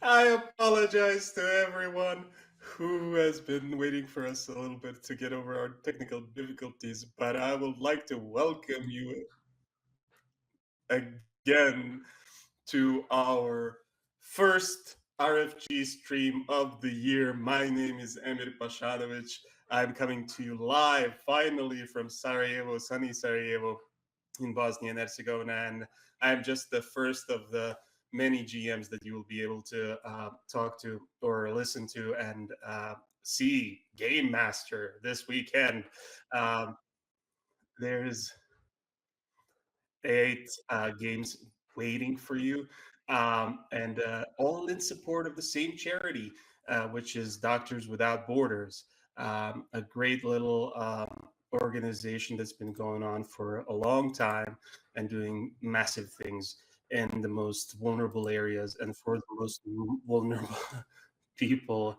I apologize to everyone who has been waiting for us a little bit to get over our technical difficulties, but I would like to welcome you again to our first RFG stream of the year. My name is Emir Pashanovic. I'm coming to you live finally from Sarajevo, sunny Sarajevo in Bosnia and Herzegovina, and I'm just the first of the many GMs that you will be able to talk to or listen to and see Game Master this weekend. Um, there's 8 games waiting for you, and all in support of the same charity, which is Doctors Without Borders, a great little organization that's been going on for a long time and doing massive things in the most vulnerable areas and for the most vulnerable people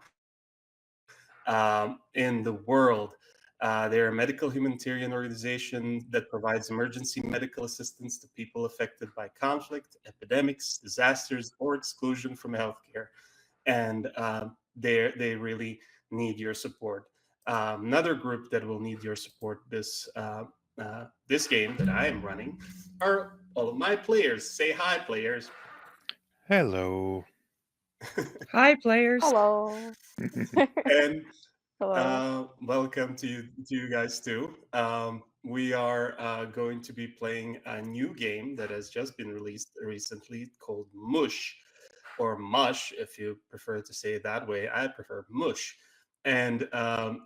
in the world. They're a medical humanitarian organization that provides emergency medical assistance to people affected by conflict, epidemics, disasters, or exclusion from healthcare. And they really need your support. Another group that will need your support this game that I am running are all of my players. Say hi, players. Hello. Hi, players. Hello. And Hello. welcome to you guys too. We are going to be playing a new game that has just been released recently called Mush, or Mush, if you prefer to say it that way. I prefer Mush. And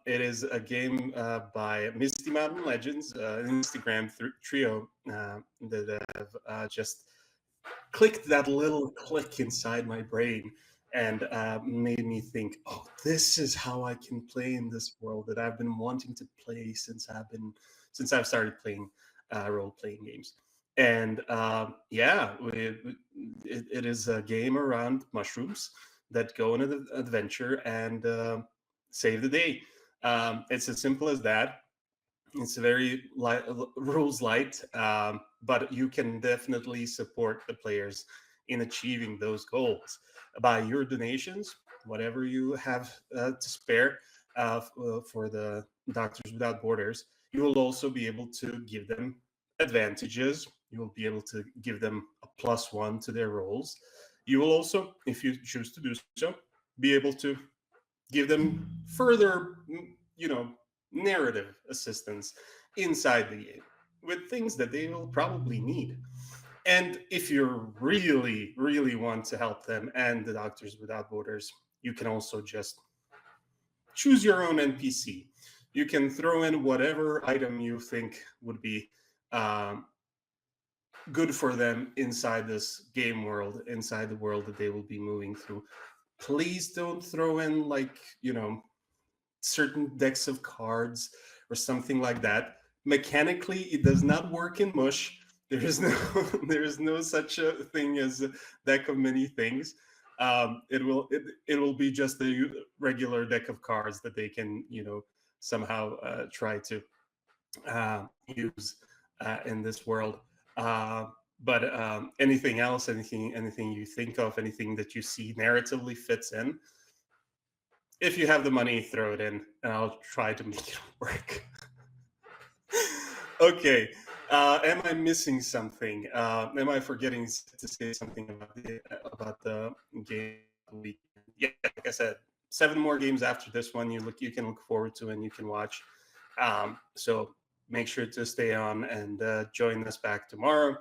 it is a game by Misty Mountain Legends, an Instagram trio that have just clicked that little click inside my brain and made me think, oh, this is how I can play in this world that I've been wanting to play since I've started playing role playing games. And yeah, it is a game around mushrooms that go on an adventure and save the day. It's as simple as that. It's very rules light, but you can definitely support the players in achieving those goals by your donations, whatever you have to spare for the Doctors Without Borders. You will also be able to give them advantages. You will be able to give them a +1 to their rolls. You will also, if you choose to do so, be able to give them further, you know, narrative assistance inside the game with things that they will probably need. And if you really want to help them and the Doctors Without Borders, you can also just choose your own NPC. You can throw in whatever item you think would be um, good for them inside this game world, inside the world that they will be moving through. Please don't throw in, like, certain decks of cards or something like that. Mechanically, it does not work in Mush. There is no there is no such a thing as a deck of many things. It will be just a regular deck of cards that they can somehow try to use in this world. But anything else, anything you think of, anything that you see narratively fits in, if you have the money, throw it in, and I'll try to make it work. Okay. Am I missing something? Am I forgetting to say something about the game weekend? Yeah, like I said, 7 more games after this one. You can look forward to and you can watch. So make sure to stay on and join us back tomorrow.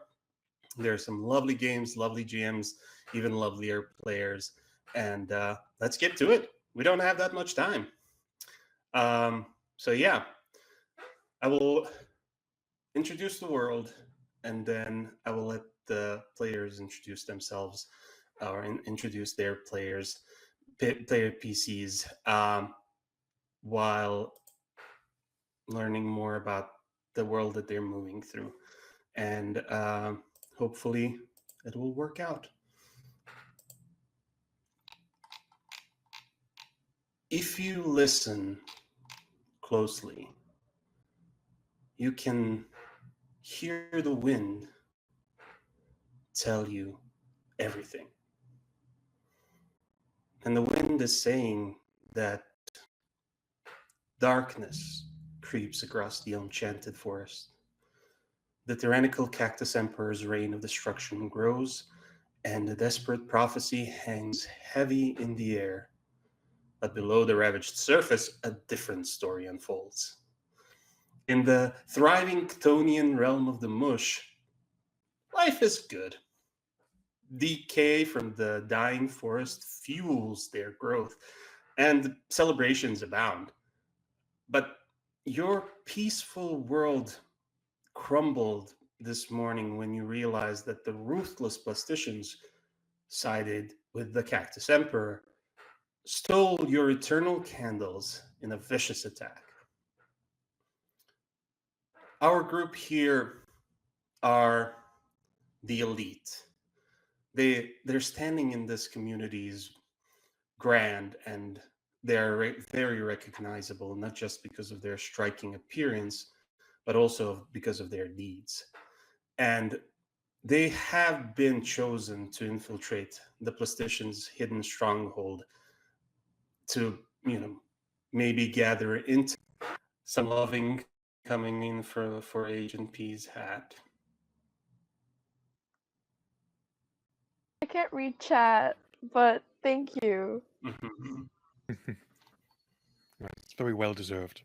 There are some lovely games, lovely GMs, even lovelier players, and let's get to it. We don't have that much time. So yeah, I will introduce the world, and then I will let the players introduce themselves or introduce their player PCs, while learning more about the world that they're moving through, and hopefully it will work out. If you listen closely, you can hear the wind tell you everything. And the wind is saying that darkness creeps across the enchanted forest. The tyrannical cactus emperor's reign of destruction grows, and the desperate prophecy hangs heavy in the air. But below the ravaged surface, a different story unfolds. In the thriving Chthonian realm of the Mush, life is good. Decay from the dying forest fuels their growth, and celebrations abound. But your peaceful world crumbled this morning when you realized that the ruthless plasticians sided with the Cactus Emperor, stole your eternal candles in a vicious attack. Our group here are the elite. They're standing in this community's grand, and they're very recognizable, not just because of their striking appearance, but also because of their deeds. And they have been chosen to infiltrate the plastician's hidden stronghold to, maybe gather into some loving coming in for Agent P's hat. I can't read chat, but thank you. Mhm. It's very well deserved.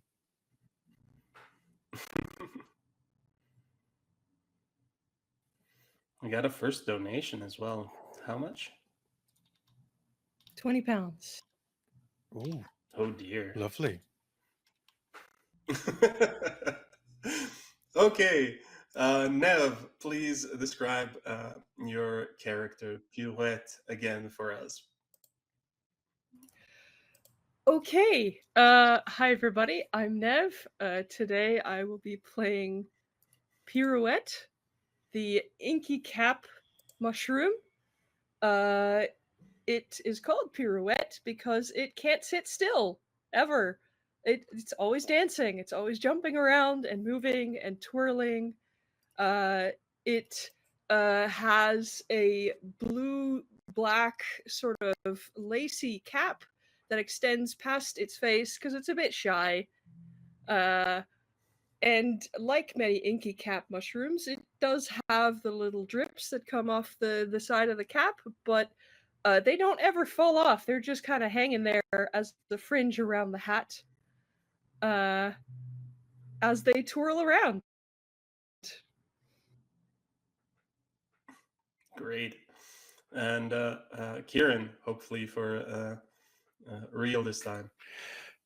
We got a first donation as well. How much? £20. Oh, Oh dear. lovely. Okay, Nev, please describe your character Pirouette again for us. Okay. Hi everybody. I'm Nev. Today I will be playing Pirouette, the inky cap mushroom. It is called Pirouette because it can't sit still ever. It's always dancing. It's always jumping around and moving and twirling. It has a blue-black sort of lacy cap that extends past its face because it's a bit shy. And like many inky cap mushrooms, it does have the little drips that come off the side of the cap, but they don't ever fall off. They're just kind of hanging there as the fringe around the hat as they twirl around. Great. And Kieran, hopefully for real this time.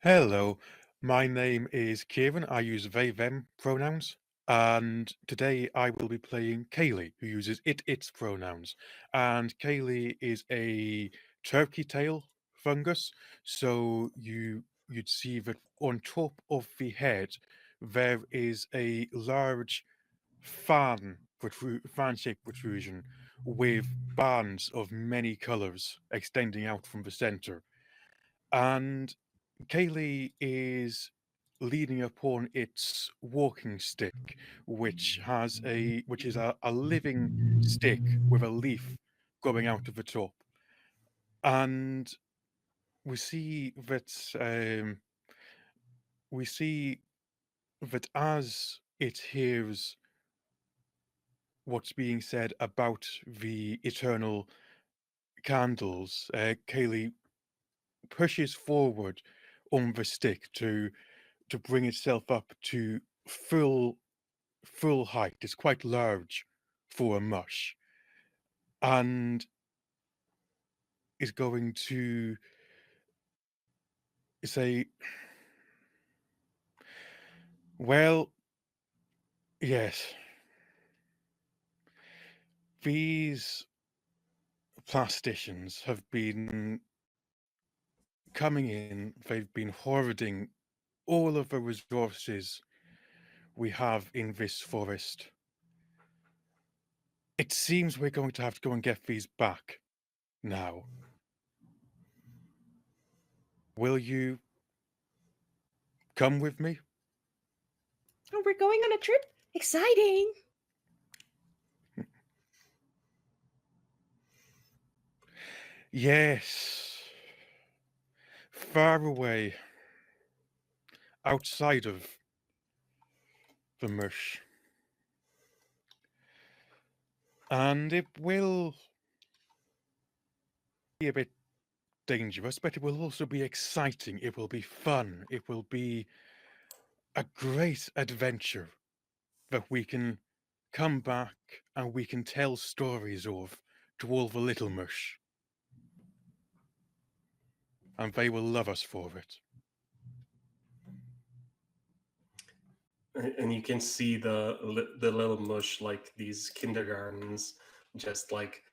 Hello, my name is Kieran. I use they, them pronouns. And today I will be playing Kaylee, who uses its pronouns. And Kaylee is a turkey tail fungus. So you'd see that on top of the head there is a large fan-shaped protrusion with bands of many colors extending out from the center. And Kaylee is leaning upon its walking stick, which is a living stick with a leaf growing out of the top. And we see that as it hears what's being said about the eternal candles, Kaylee pushes forward on the stick to bring itself up to full height. It's quite large for a mush, and is going to say, well, yes, these plasticians have been coming in, they've been hoarding all of the resources we have in this forest. It seems we're going to have to go and get these back now. Will you come with me? Oh, we're going on a trip? Exciting! Yes. far away, outside of the mush. And it will be a bit dangerous, but it will also be exciting. It will be fun. It will be a great adventure that we can come back and we can tell stories of to all the little mush. And they will love us for it. And you can see the little mush, like these kindergartens, just like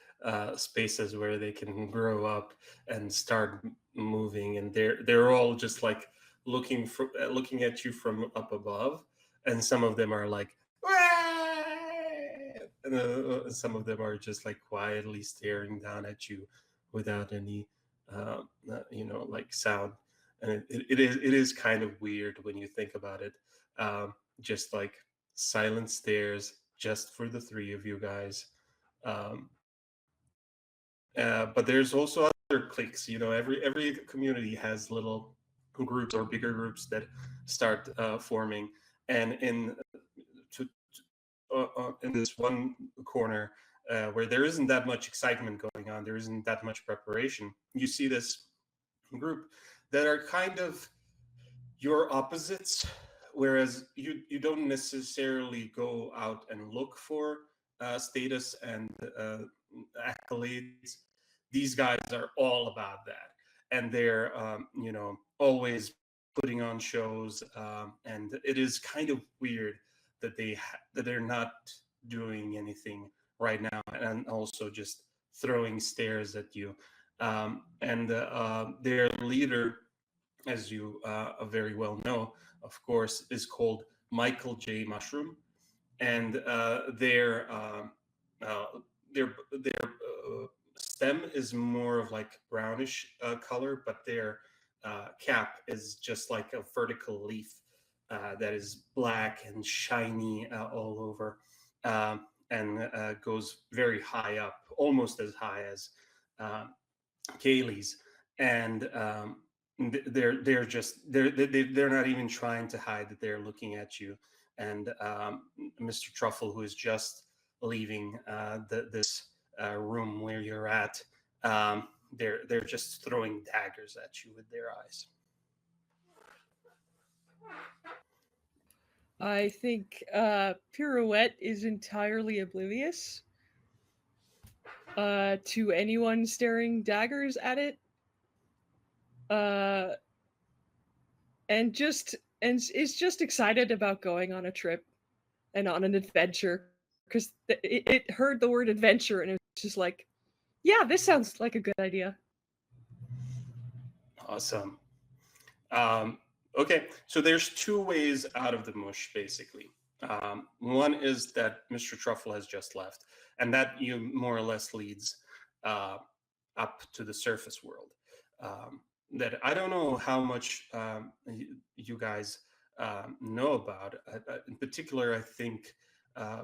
spaces where they can grow up and start moving, and they're all just like looking at you from up above, and some of them are like, "Wah!" And some of them are just like quietly staring down at you without any like sound, and it is kind of weird when you think about it. Just like silent stares just for the three of you guys. Um, but there's also other cliques. Every community has little groups or bigger groups that start forming, and in this one corner where there isn't that much excitement going on, there isn't that much preparation. You see this group that are kind of your opposites, whereas you don't necessarily go out and look for status and accolades. These guys are all about that, and they're always putting on shows, and it is kind of weird that that they're not doing anything right now, and also just throwing stares at you. And their leader, as you very well know, of course, is called Michael J. Mushroom, and uh, their stem is more of like brownish color, but their cap is just like a vertical leaf that is black and shiny all over, and goes very high up, almost as high as uh, Kaylee's, and they're just they're not even trying to hide that they're looking at you. And Mr. Truffle, who is just leaving this room where you're at, they're just throwing daggers at you with their eyes. I think Pirouette is entirely oblivious to anyone staring daggers at it. Uh, and is just excited about going on a trip and on an adventure because it heard the word adventure and it was just like, yeah, this sounds like a good idea. Awesome. Okay, so there's two ways out of the mush, basically. One is that Mr. Truffle has just left, and that you more or less leads uh, up to the surface world. That I don't know how much you guys know about. In particular, I think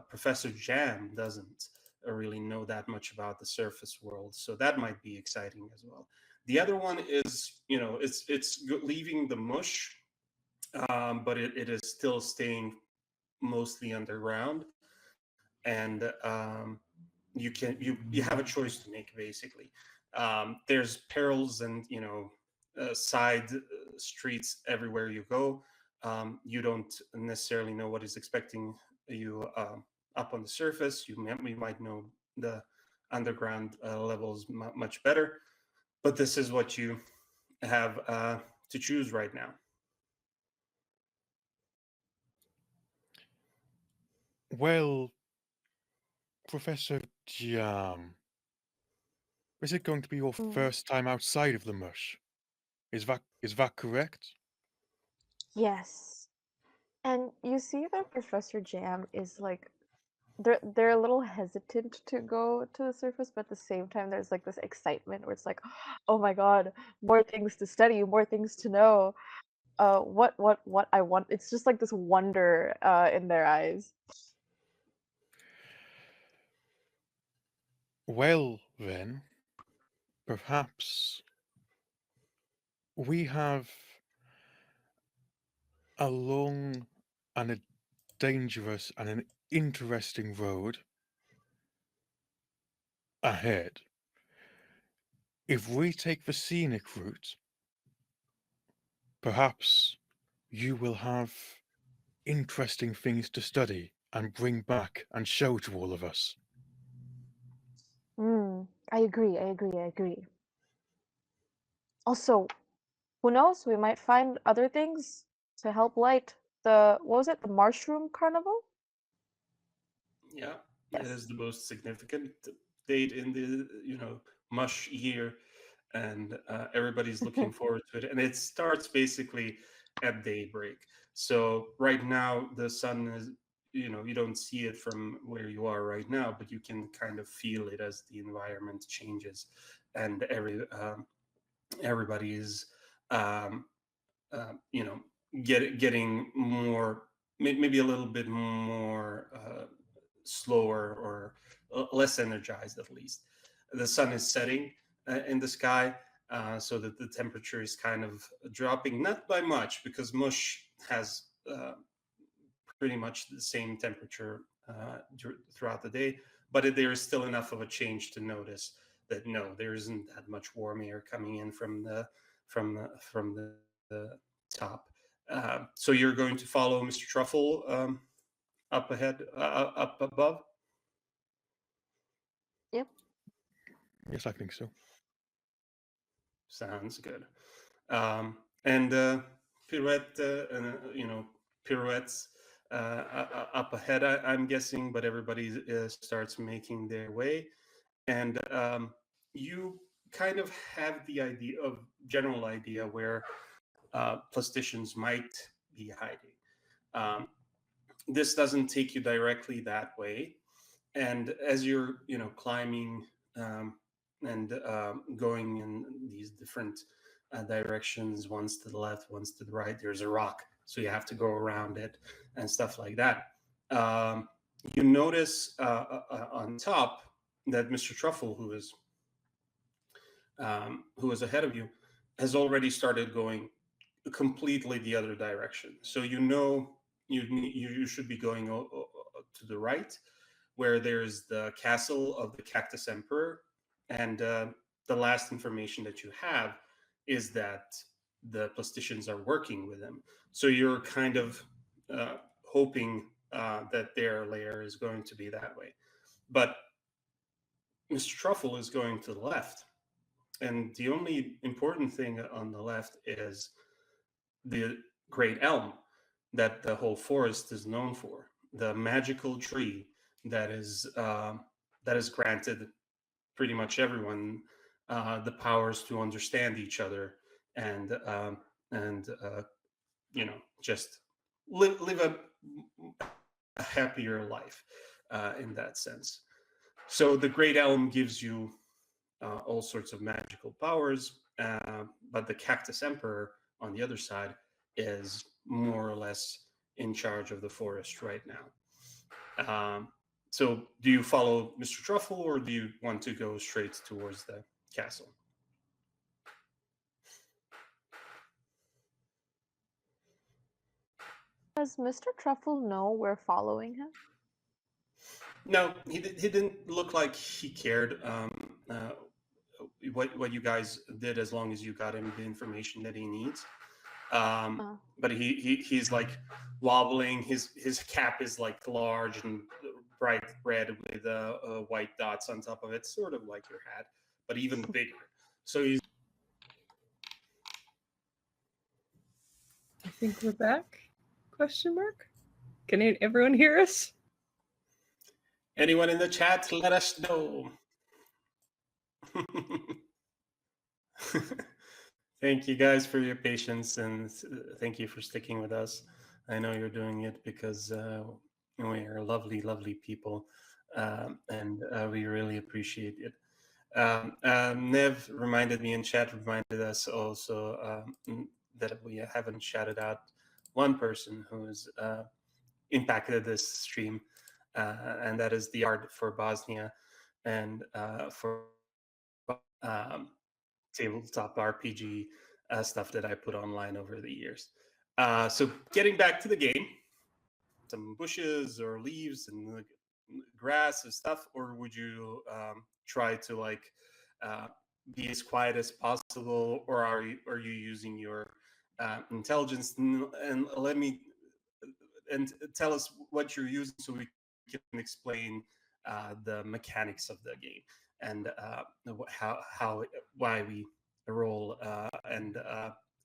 Professor Jam doesn't really know that much about the surface world, so that might be exciting as well. The other one is, it's leaving the mush, but it is still staying mostly underground, and you have a choice to make, basically. There's perils and side streets everywhere you go. You don't necessarily know what is expecting you up on the surface. We might know the underground levels much better, but this is what you have to choose right now. Well, Professor Jam, is it going to be your first time outside of the mush? Is that correct? Yes. And you see that Professor Jam is like they're a little hesitant to go to the surface, but at the same time there's like this excitement where it's like, oh my god, more things to study, more things to know. What I want. It's just like this wonder in their eyes. Well, then, perhaps we have a long and a dangerous and an interesting road ahead. If we take the scenic route, perhaps you will have interesting things to study and bring back and show to all of us. I agree, I agree, I agree. Also, who knows? We might find other things to help light the, what was it, the Mushroom Carnival? Yeah, that Yes. is the most significant date in the Mush year, and everybody's looking forward to it. And it starts basically at daybreak. So right now the sun is, you don't see it from where you are right now, but you can kind of feel it as the environment changes, and everybody is um, you know getting more, maybe a little bit more slower, or less energized at least. The sun is setting in the sky, so that the temperature is kind of dropping, not by much, because Mush has pretty much the same temperature throughout the day, but there is still enough of a change to notice that no, there isn't that much warm air coming in from the top. So you're going to follow Mr. Truffle up ahead, up above. Yep. Yes, I think so. Sounds good. And pirouette, pirouettes up ahead, I'm guessing, but everybody starts making their way, and you kind of have the general idea where plasticians might be hiding. Um, this doesn't take you directly that way, and as you're climbing um, and going in these different directions, once to the left, once to the right, there's a rock, so you have to go around it and stuff like that. You notice on top that Mr. Truffle, who is ahead of you, has already started going completely the other direction. So you should be going to the right, where there's the castle of the Cactus Emperor, and the last information that you have is that the plasticians are working with him. So you're kind of hoping that their lair is going to be that way. But Mr. Truffle is going to the left, and the only important thing on the left is the great elm that the whole forest is known for, the magical tree that is granted pretty much everyone the powers to understand each other, and just live a happier life in that sense. So the great elm gives you all sorts of magical powers, but the Cactus Emperor on the other side is more or less in charge of the forest right now. So do you follow Mr. Truffle, or do you want to go straight towards the castle? Does Mr. Truffle know we're following him? No, he didn't look like he cared what you guys did, as long as you got him the information that he needs. But he's like wobbling. His cap is like large and bright red with white dots on top of it, sort of like your hat, but even bigger. So he's. I think we're back? Question mark? Can everyone hear us? Anyone in the chat, let us know. Thank you guys for your patience, and thank you for sticking with us. I know you're doing it because we are lovely, lovely people, and we really appreciate it. Nev reminded me in chat, reminded us also that we haven't shouted out one person who's impacted this stream, and that is the art for Bosnia and for tabletop RPG stuff that I put online over the years. So getting back to the game, some bushes or leaves and grass and stuff, or would you try to like uh, be as quiet as possible, or are you using your intelligence? And let me and tell us what you're using so we can explain the mechanics of the game and how why we roll and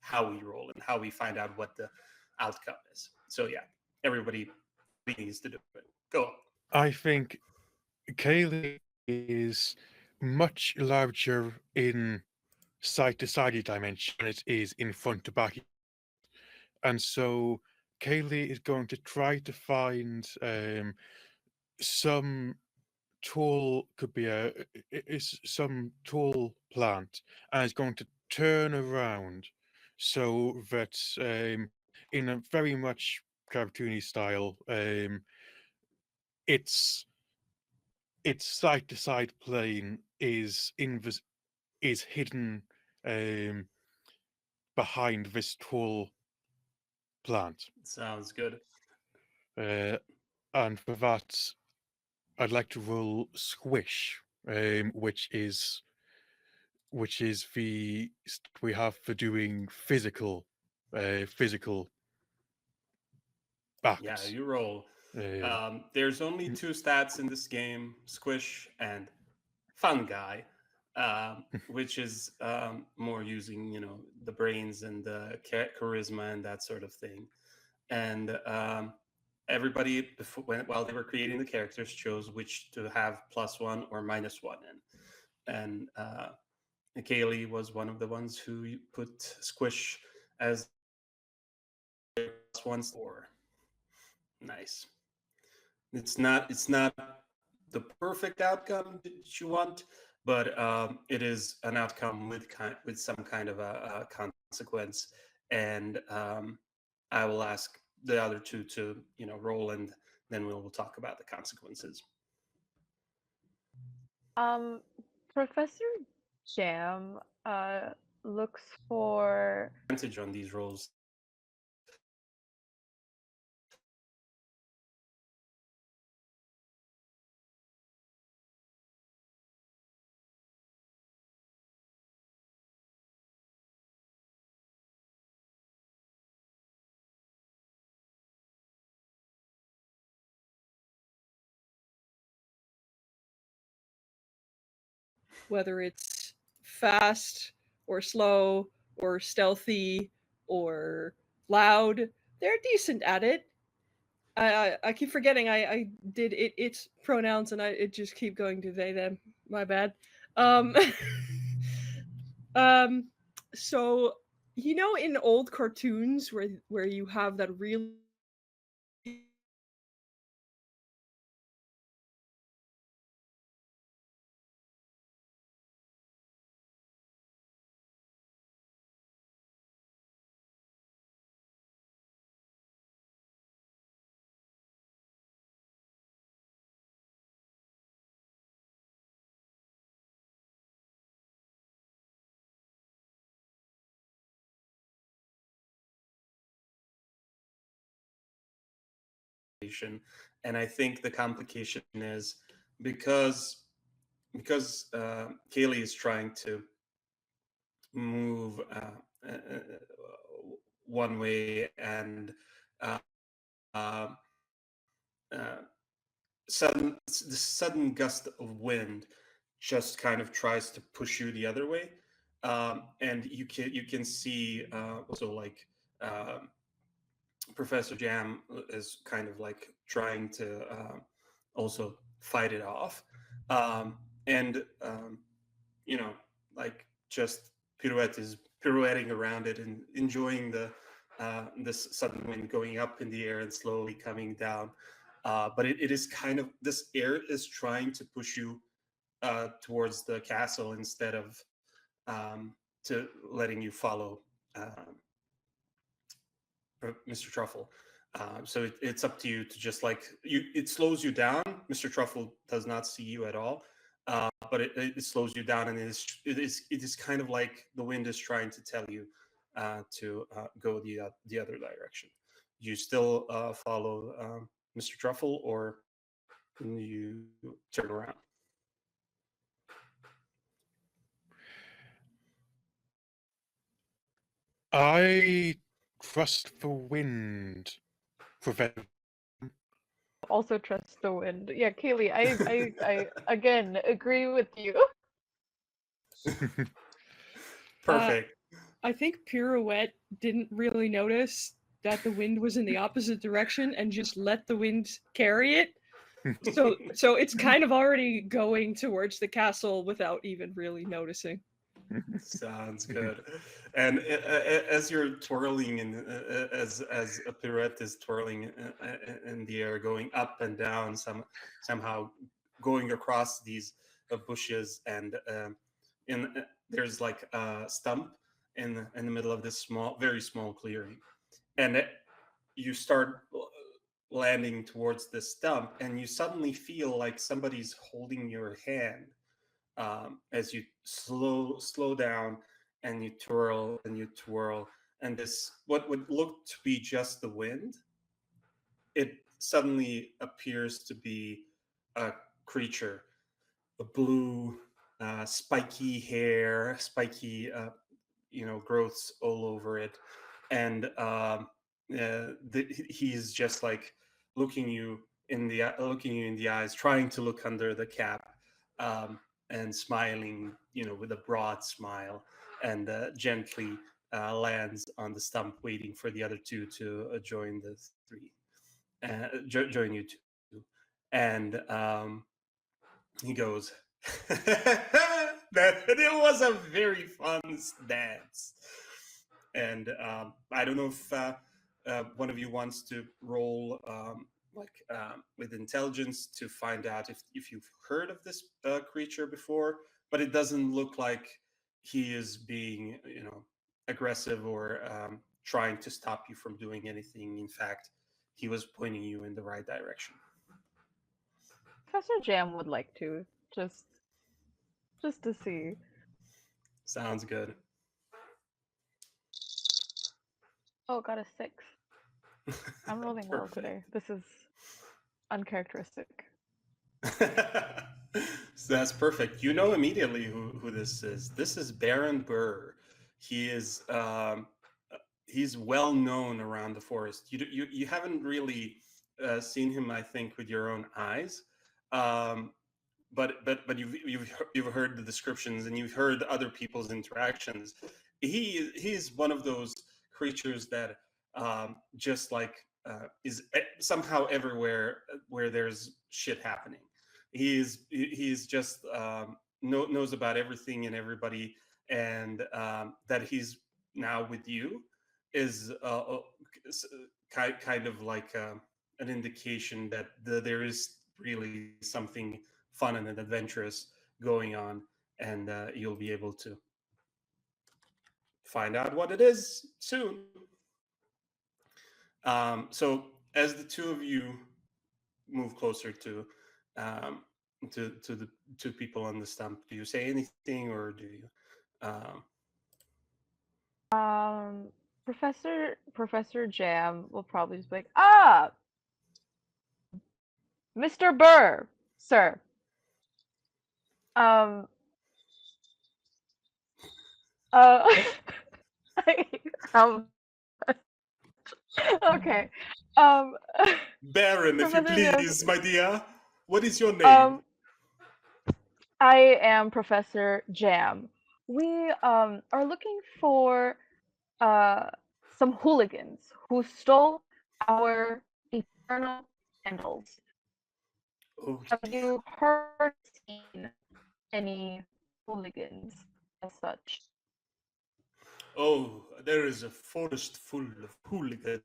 how we roll and how we find out what the outcome is. So yeah, everybody needs to do it. Go on. I think Kaylee is much larger in side to side dimension than it is in front to back. And so Kaylee is going to try to find some tall, could be some tall plant, and is going to turn around so that in a very much cartoony style, its side to side plane is hidden um, behind this tall plant. Sounds good. Uh, and for that, I'd like to roll Squish, which is the we have for doing physical Yeah, acts. you roll. There's only two stats in this game: Squish and Fun Guy, which is more using the brains and the charisma and that sort of thing. And everybody while they were creating the characters chose which to have +1 or -1 in. And Kaylee was one of the ones who put Squish as +1 score. Nice. It's not the perfect outcome that you want, but it is an outcome with some kind of a consequence. And I will ask the other two to roll, and then we'll talk about the consequences. Professor Jam looks for Advantage on these rolls. Whether it's fast or slow or stealthy or loud, they're decent at it. I keep forgetting I did it's pronouns and it just keep going to they them. My bad. Um um so in old cartoons where you have that really And I think the complication is because Kaylee is trying to move one way, and uh, uh, uh, the sudden gust of wind just kind of tries to push you the other way, and you can see also like Professor Jam is kind of like trying to also fight it off, and like just pirouetting around it and enjoying this sudden wind going up in the air and slowly coming down. But it is kind of, this air is trying to push you towards the castle instead of to letting you follow Mr. Truffle. So it's up to you to just like it slows you down. Mr. Truffle does not see you at all, but it slows you down, and it is kind of like the wind is trying to tell you to go the other direction. You still follow Mr. Truffle, or you turn around? I trust the wind, Professor. Also trust the wind. Yeah, Kaylee, I again agree with you. Perfect. I think Pirouette didn't really notice that the wind was in the opposite direction and just let the wind carry it. So it's kind of already going towards the castle without even really noticing. Sounds good. And as you're twirling, and as a pirouette is twirling in the air, going up and down, somehow going across these bushes, and there's like a stump in the middle of this very small clearing, and you start landing towards the stump, and you suddenly feel like somebody's holding your hand as you slow down, and you twirl, and this what would look to be just the wind, it suddenly appears to be a creature, a blue, spiky hair, spiky growths all over it, and he's just like looking you in the eyes, trying to look under the cap, um, and smiling, with a broad smile, and gently lands on the stump, waiting for the other two to join the three, join you two, and he goes, that it was a very fun dance. And I don't know if one of you wants to roll with intelligence to find out if you've heard of this creature before, but it doesn't look like he is being, aggressive, or trying to stop you from doing anything. In fact, he was pointing you in the right direction. Professor Jam would like to just to see. Sounds good. Oh, got a 6. I'm rolling well today. This is uncharacteristic. So that's perfect. You know immediately who this is. This is Baron Burr. He is he's well known around the forest. You haven't really seen him, I think, with your own eyes, um, but you've heard the descriptions, and you've heard other people's interactions. He's one of those creatures that just like is somehow everywhere where there's shit happening. He's just knows about everything and everybody, and that he's now with you is kind of like an indication that there is really something fun and adventurous going on, and you'll be able to find out what it is soon. So as the two of you move closer um, to the two people on the stump, do you say anything, or do you? Um, Professor Jam will probably just be like, "Ah, Mr. Burr, sir. Um, uh, um, okay. Um, Baron, if you Professor Jam, please, my dear, what is your name? I am Professor Jam. We are looking for some hooligans who stole our eternal candles. Okay. Have you heard, seen any hooligans as such? Oh, there is a forest full of hooligans,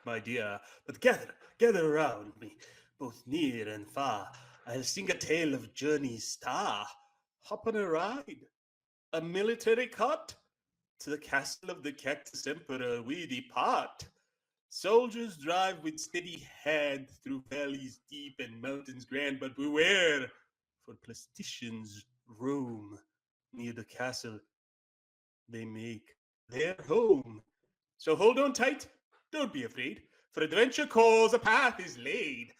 my dear. But gather around me, both near and far. I'll sing a tale of journey star. Hop on a ride, a military cart. To the castle of the Cactus Emperor we depart. Soldiers drive with steady hand through valleys deep and mountains grand, but beware, for plasticians roam near the castle they make their home. So hold on tight, don't be afraid, for adventure calls, a path is laid.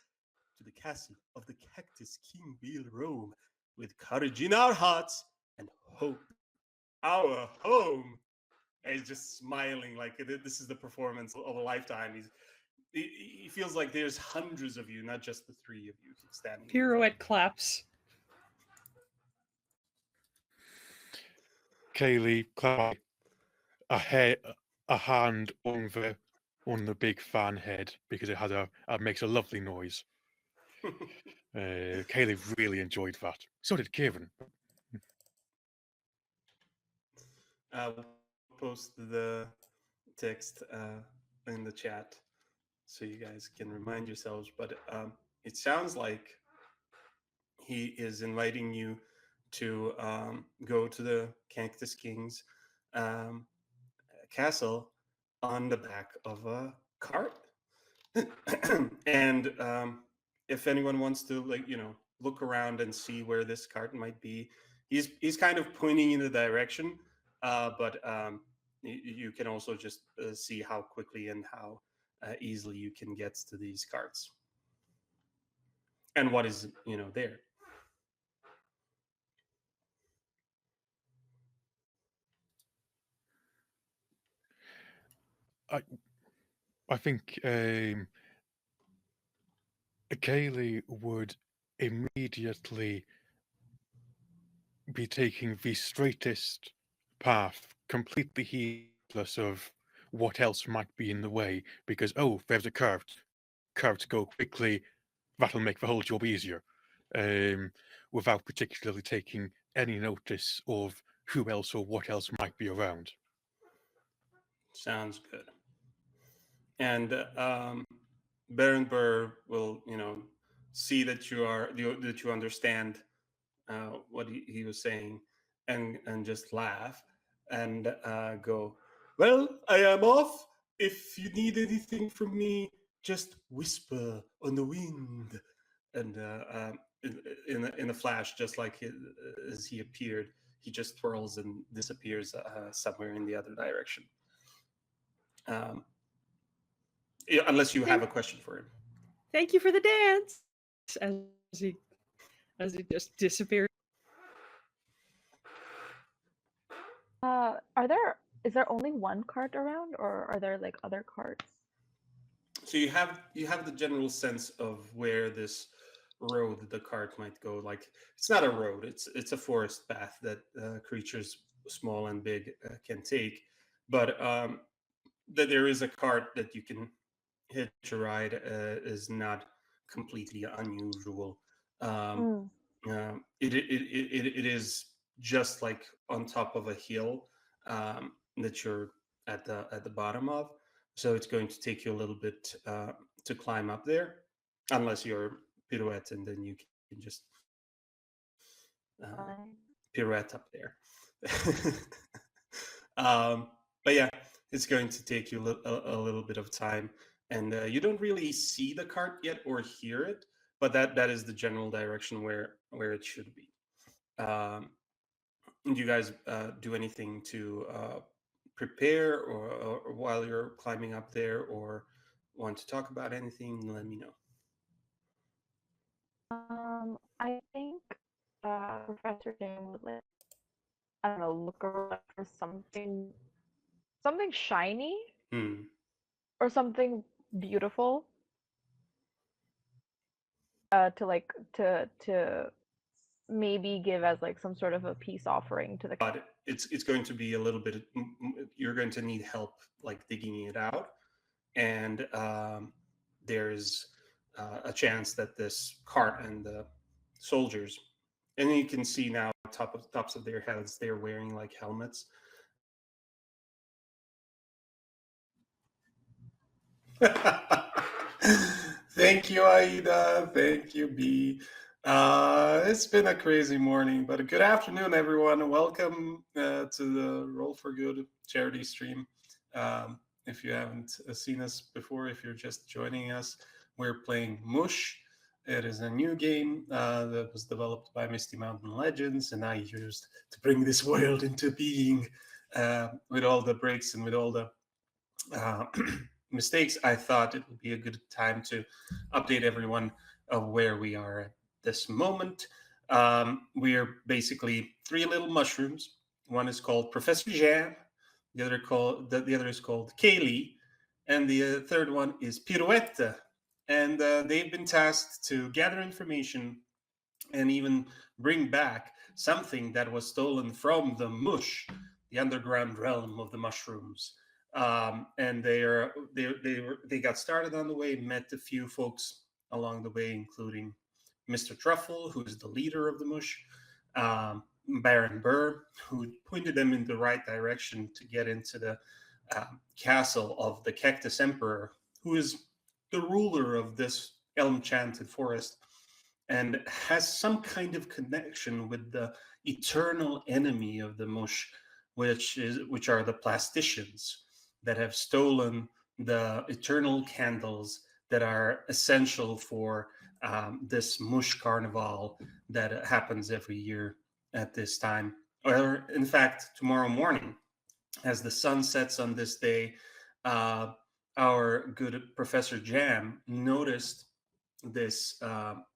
To the castle of the Cactus King we'll roam, with courage in our hearts and hope our home. And he's just smiling like this is the performance of a lifetime. He feels like there's hundreds of you, not just the three of you standing. Pirouette claps. Kaylee clap a hand on the big fan head because it makes a lovely noise. Kaylee really enjoyed that. So did Kieran. We'll post the text in the chat so you guys can remind yourselves. But it sounds like he is inviting you to go to the Cactus King's castle on the back of a cart. And if anyone wants to, look around and see where this cart might be, he's kind of pointing in the direction, but you can also just see how quickly and how easily you can get to these carts and what is there. I think Kaylee would immediately be taking the straightest path, completely heedless of what else might be in the way, because, oh, there's a cart. Carts go quickly, that'll make the whole job easier, without particularly taking any notice of who else or what else might be around. Sounds good. And Baron Burr will, see that you understand what he was saying, and just laugh and go, "Well, I am off. If you need anything from me, just whisper on the wind." And in a flash, just like as he appeared, he just twirls and disappears somewhere in the other direction. Unless you have a question for him. Thank you for the dance. As he just disappears. Is there only one cart around, or are there like other carts? So you have the general sense of where this road the cart might go. Like, it's not a road; it's a forest path that creatures small and big can take. But that there is a cart that you can hitch a ride is not completely unusual. It is just like on top of a hill that you're at the bottom of, so it's going to take you a little bit to climb up there, unless you're pirouette, and then you can just pirouette up there. But yeah, it's going to take you a little bit of time, and you don't really see the cart yet or hear it, but that is the general direction where it should be. Do you guys do anything to prepare or while you're climbing up there, or want to talk about anything? Let me know. I think Professor Jane would I don't know, look around for something shiny or something beautiful to maybe give as like some sort of a peace offering to the. But it's going to be a little bit. You're going to need help like digging it out, and there's a chance that this cart and the soldiers, and you can see now tops of their heads, they're wearing like helmets. Thank you, Aida. Thank you, B. It's been a crazy morning, but a good afternoon, everyone. Welcome to the Roll for Good charity stream. If you haven't seen us before, if you're just joining us, we're playing Mush. It is a new game that was developed by Misty Mountain Legends, and I used to bring this world into being. with all the breaks and with all the mistakes, I thought it would be a good time to update everyone of where we are at this moment. We are basically three little mushrooms. One is called Professor Jam, the other is called Kaylee, and the third one is Pirouette. And they've been tasked to gather information and even bring back something that was stolen from the Mush, the underground realm of the mushrooms. And they got started on the way, met a few folks along the way, including Mr. Truffle, who is the leader of the Mush, Baron Burr, who pointed them in the right direction to get into the castle of the Cactus Emperor, who is the ruler of this elm-chanted forest and has some kind of connection with the eternal enemy of the Mush, which are the Plasticians that have stolen the eternal candles that are essential for this Mush carnival that happens every year at this time. Or, in fact, tomorrow morning, as the sun sets on this day, our good Professor Jam noticed this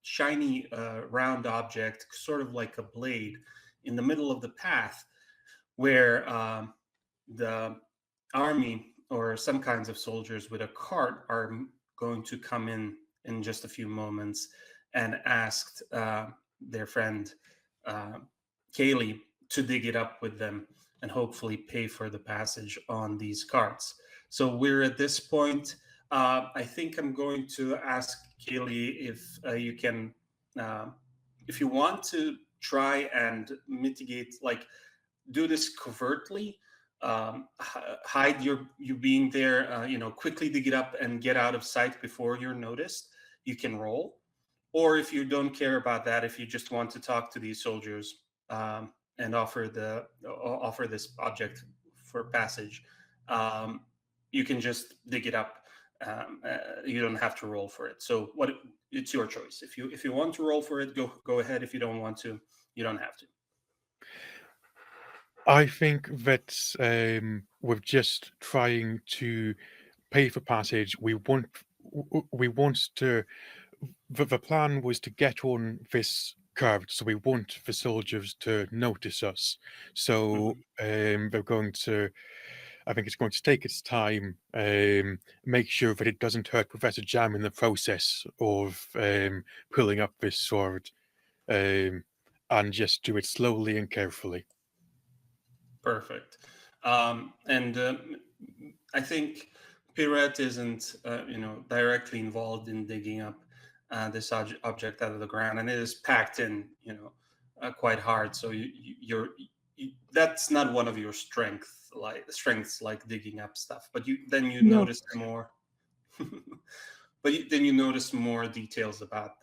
shiny round object, sort of like a blade, in the middle of the path where the army or some kinds of soldiers with a cart are going to come in just a few moments, and asked their friend Kaylee to dig it up with them and hopefully pay for the passage on these carts. So we're at this point. I think I'm going to ask Kaylee if you can, if you want to try and mitigate, like, do this covertly, hide you being there, quickly dig it up and get out of sight before you're noticed. You can roll. Or if you don't care about that, if you just want to talk to these soldiers and offer this object for passage, you can just dig it up. You don't have to roll for it. So it's your choice. If you want to roll for it, go ahead. If you don't want to, you don't have to. I think that with just trying to pay for passage, we want to. The plan was to get on this curve, so we want the soldiers to notice us. So they're going to. I think it's going to take its time, make sure that it doesn't hurt Professor Jam in the process of pulling up this sword, and just do it slowly and carefully. Perfect. And I think Pirouette isn't, directly involved in digging up this object out of the ground, and it is packed in, quite hard. So that's not one of your strengths, like digging up stuff. But then you No. notice more. Then you notice more details about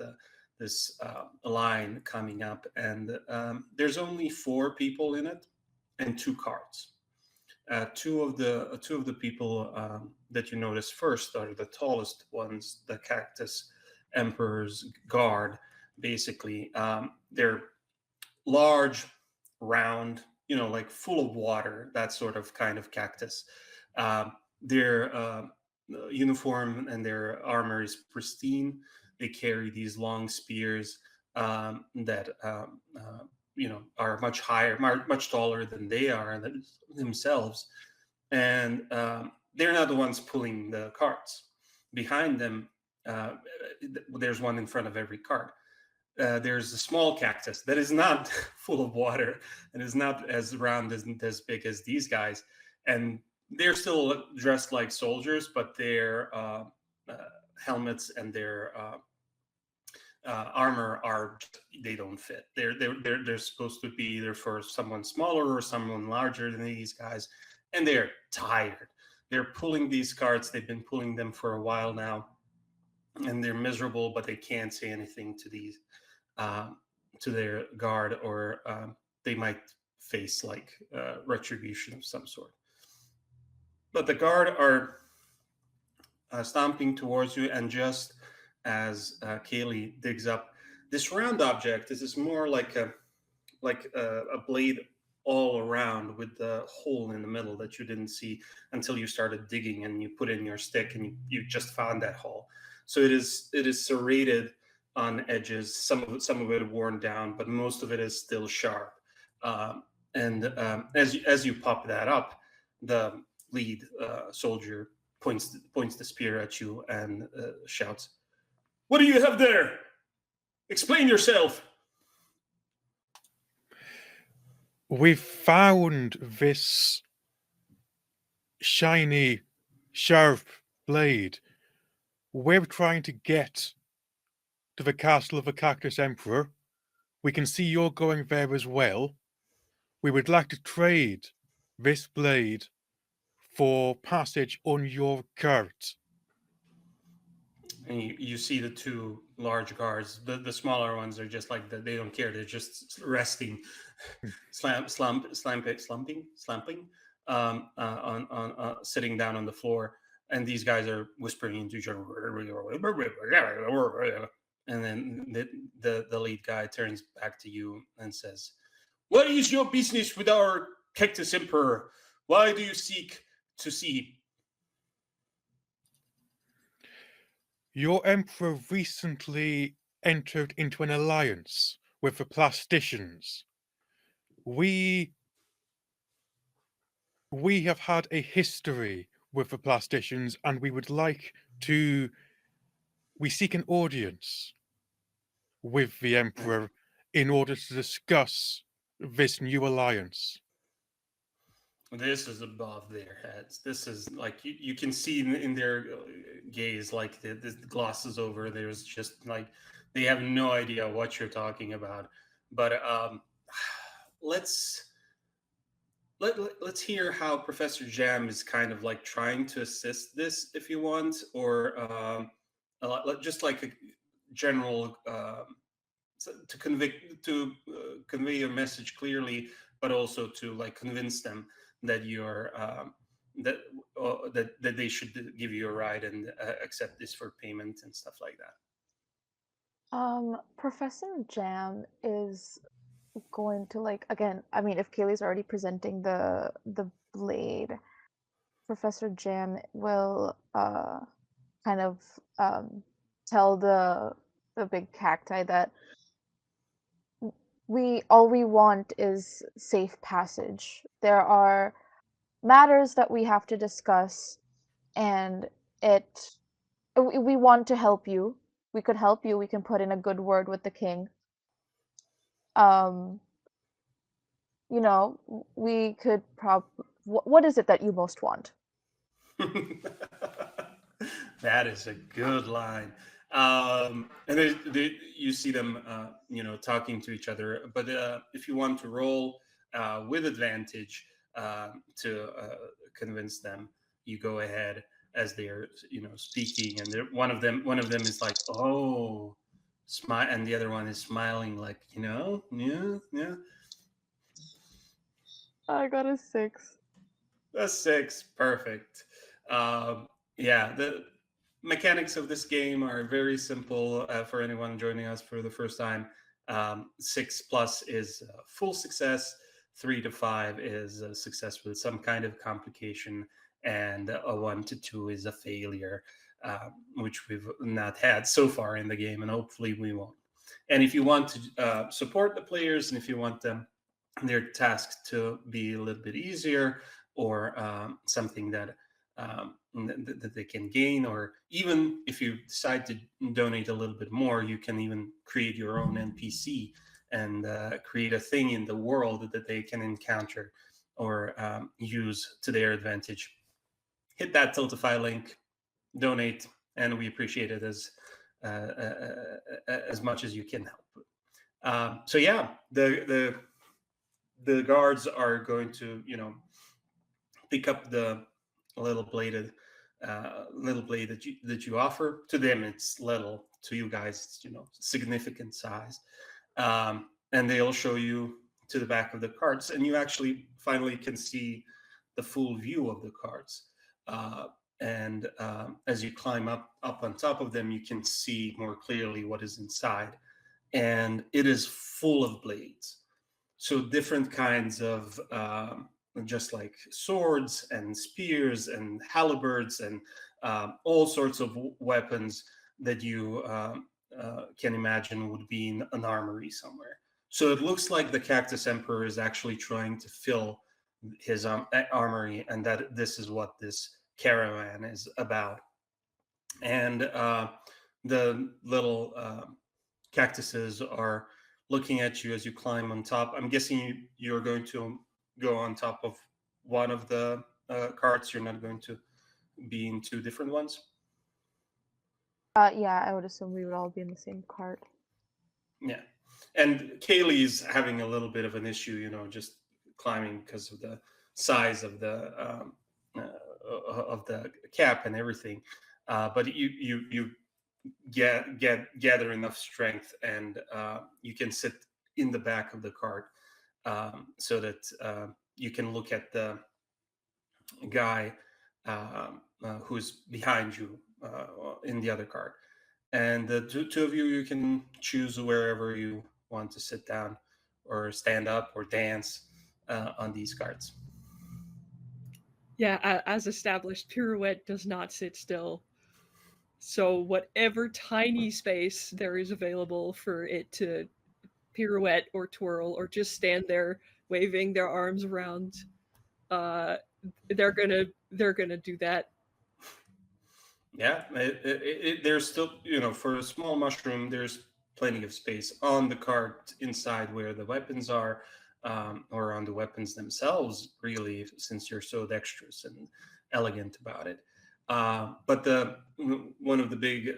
this line coming up, and there's only 4 people in it and 2 cards. Two of the people that you notice first are the tallest ones, the Cactus Emperor's guard. Basically, they're large, round, like full of water, that sort of kind of cactus. Their uniform and their armor is pristine. They carry these long spears that are much higher, much taller than they are themselves, and they're not the ones pulling the carts. Behind them, there's one in front of every cart. There's a small cactus that is not full of water and is not as round, as big as these guys, and they're still dressed like soldiers, but their helmets and their armor they don't fit. They're supposed to be either for someone smaller or someone larger than these guys, and they're tired. They're pulling these carts. They've been pulling them for a while now, and they're miserable, but they can't say anything to these to their guard, or they might face like retribution of some sort. But the guard are stomping towards you, and just as Kaylee digs up this round object, this is more like a blade all around with the hole in the middle that you didn't see until you started digging and you put in your stick and you just found that hole. So it is serrated on edges. Some of it worn down, but most of it is still sharp. As you pop that up, the lead soldier points the spear at you and shouts, "What do you have there? Explain yourself." We've found this shiny, sharp blade. We're trying to get to the castle of the Cactus Emperor. We can see you're going there as well. We would like to trade this blade for passage on your cart. And you see the two large guards. The smaller ones are just like they don't care. They're just resting, slumping, on sitting down on the floor. And these guys are whispering into each other. And then the lead guy turns back to you and says, "What is your business with our Cactus Emperor? Why do you seek to see?" Your emperor recently entered into an alliance with the Plasticians. We have had a history with the Plasticians, and we would like to. We seek an audience with the emperor in order to discuss this new alliance. This is above their heads. This is like you can see in their gaze, like the gloss is over. There's just like they have no idea what you're talking about. But let's let's hear how Professor Jam is kind of like trying to assist this, if you want, or just like a general to convey your message clearly, but also to like convince them that you're that they should give you a ride and accept this for payment and stuff like that. Professor Jam is going to like again. I mean, if Kaylee's already presenting the blade, Professor Jam will kind of tell the big cacti that all we want is safe passage. There are matters that we have to discuss, and we want to help you. We could help you. We can put in a good word with the king. Um, we could what is it that you most want? That is a good line. And you see them, talking to each other. But if you want to roll with advantage to convince them, you go ahead as they're, speaking. And one of them is like, "Oh, smile," and the other one is smiling, like, yeah, yeah. I got a 6. A 6, perfect. Yeah, the mechanics of this game are very simple for anyone joining us for the first time. 6 plus is full success, 3 to 5 is a success with some kind of complication, and a 1 to 2 is a failure, which we've not had so far in the game, and hopefully we won't. And if you want to support the players, and if you want their tasks to be a little bit easier, or something that they can gain, or even if you decide to donate a little bit more, you can even create your own NPC and create a thing in the world that they can encounter or use to their advantage. Hit that Tiltify link, donate, and we appreciate it as much as you can help. So yeah, the guards are going to, pick up the little blade that you offer. To them it's little, to you guys it's, significant size. And they'll show you to the back of the carts, and you actually finally can see the full view of the carts. And as you climb up on top of them, you can see more clearly what is inside, and it is full of blades. so different kinds of just like swords and spears and halberds and all sorts of weapons that you can imagine would be in an armory somewhere. So it looks like the Cactus Emperor is actually trying to fill his armory, and that this is what this caravan is about. And the little cactuses are looking at you as you climb on top. I'm guessing you're going to go on top of one of the carts. You're not going to be in two different ones. Yeah, I would assume we would all be in the same cart. Yeah, and Kaylee's having a little bit of an issue, just climbing because of the size of the cap and everything. But you gather enough strength, and you can sit in the back of the cart so that you can look at the guy who's behind you in the other cart. And the two of you can choose wherever you want to sit down or stand up or dance on these carts. Yeah, as established, Pirouette does not sit still. So whatever tiny space there is available for it to pirouette or twirl or just stand there waving their arms around, uh, they're gonna do that. Yeah, there's still, for a small mushroom, there's plenty of space on the cart inside where the weapons are, or on the weapons themselves, really, since you're so dexterous and elegant about it. But one of the big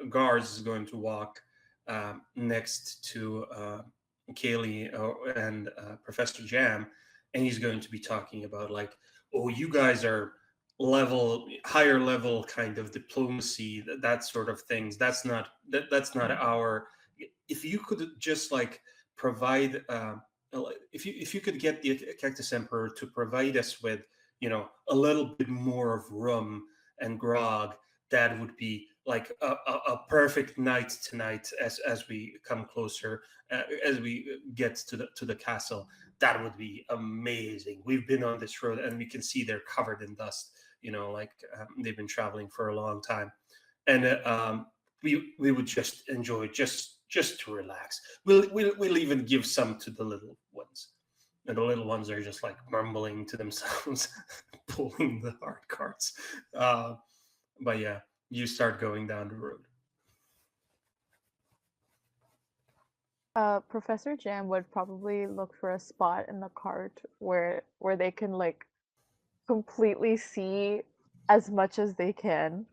guards is going to walk next to Kaylee and Professor Jam, and he's going to be talking about like, oh, you guys are higher level kind of diplomacy, that sort of things. That's not our. If you could just like provide, if you could get the Cactus Emperor to provide us with a little bit more of rum and grog, that would be like a perfect night tonight as we come closer, as we get to the castle. That would be amazing. We've been on this road and we can see they're covered in dust, like they've been traveling for a long time. And we would just enjoy just to relax. We'll even give some to the little ones. And the little ones are just like mumbling to themselves, pulling the hard carts. But yeah, you start going down the road. Professor Jam would probably look for a spot in the cart where they can like completely see as much as they can,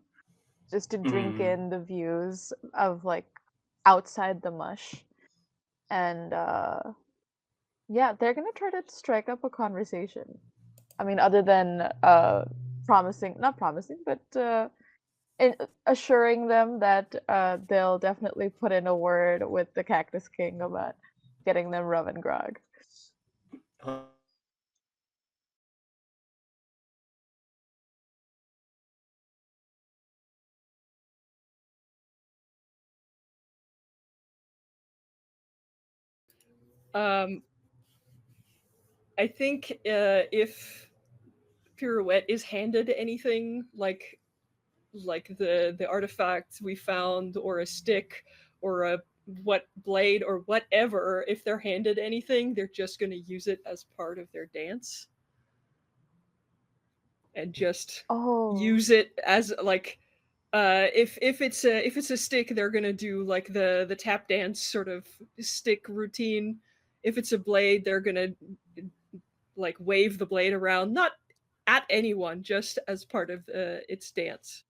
just to drink in the views of like outside the mush. And yeah, they're gonna try to strike up a conversation. I mean, other than not promising, but assuring them that they'll definitely put in a word with the Cactus King about getting them rum and grog. I think if Pirouette is handed anything like the artifacts we found, or a stick, or a blade or whatever, if they're handed anything, they're just going to use it as part of their dance and just use it as like if it's a stick, they're gonna do like the tap dance sort of stick routine. If it's a blade, they're gonna like wave the blade around, not at anyone, just as part of its dance.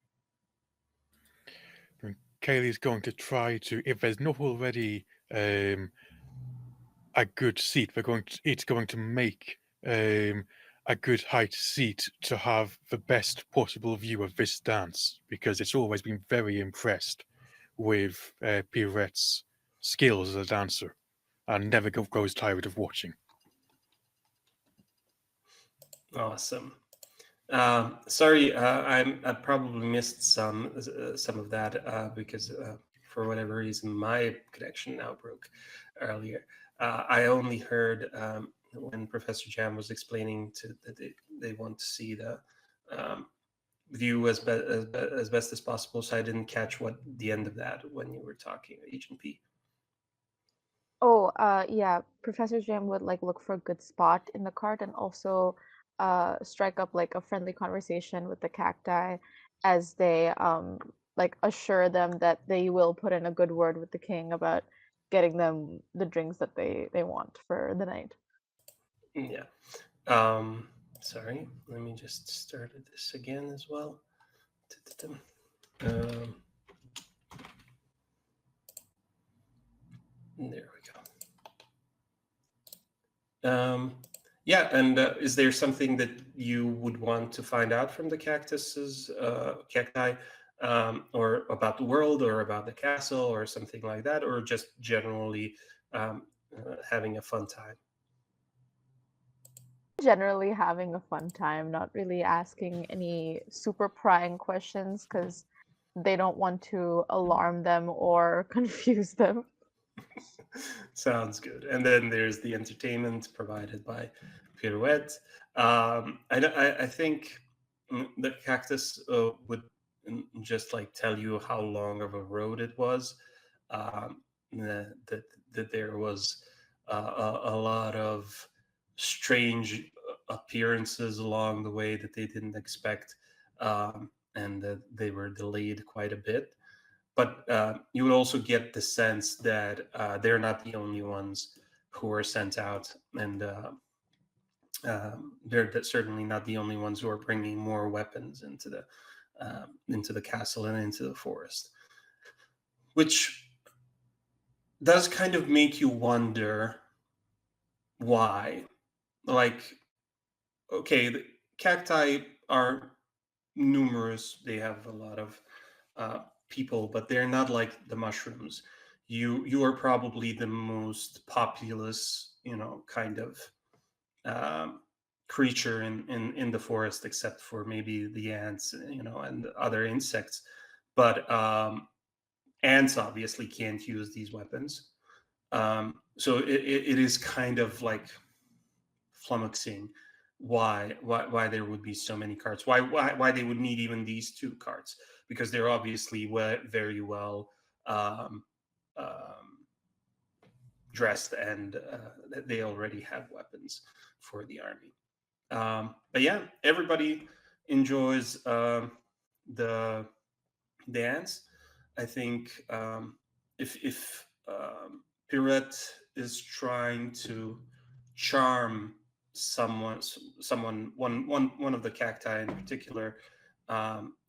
Kaylee's going to try to, if there's not already a good seat, it's going to make a good height seat to have the best possible view of this dance, because it's always been very impressed with Pirouette's skills as a dancer and never grows tired of watching. Awesome. Sorry, I probably missed some of that because for whatever reason my connection now broke earlier. I only heard when Professor Jam was explaining that they want to see the view as best as possible. So I didn't catch what the end of that when you were talking, Agent P. Oh, yeah. Professor Jam would like look for a good spot in the cart and also strike up like a friendly conversation with the cacti as they like assure them that they will put in a good word with the king about getting them the drinks that they want for the night. Yeah. Sorry, let me just start this again as well. Um, there we go. Yeah, and is there something that you would want to find out from the cacti, or about the world, or about the castle, or something like that, or just generally having a fun time? Generally having a fun time, not really asking any super prying questions because they don't want to alarm them or confuse them. Sounds good. And then there's the entertainment provided by Pirouette. I think the cactus would just like tell you how long of a road it was. Um, that there was a lot of strange appearances along the way that they didn't expect, and that they were delayed quite a bit. But you would also get the sense that they're not the only ones who are sent out, and they're certainly not the only ones who are bringing more weapons into the castle and into the forest, which does kind of make you wonder why. Like, okay, the cacti are numerous; they have a lot of people, but they're not like the mushrooms. You are probably the most populous, kind of um, creature in the forest, except for maybe the ants, and other insects. But ants obviously can't use these weapons. So it is kind of like flummoxing why there would be so many carts, why they would need even these two carts, because they're obviously very well um, um, dressed, and they already have weapons for the army. But yeah, everybody enjoys the dance. I think if Pirette is trying to charm one of the cacti in particular,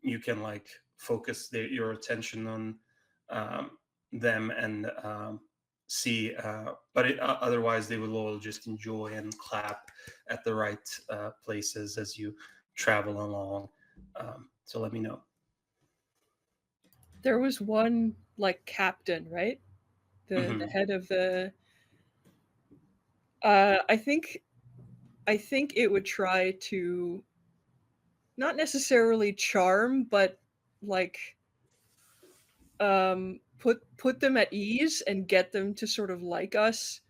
you can like focus your attention on um, them, and see. Otherwise, they will all just enjoy and clap at the right places as you travel along. So let me know. There was one like captain, right? The Mhm. head of the I think it would try to not necessarily charm, but like put them at ease and get them to sort of like us,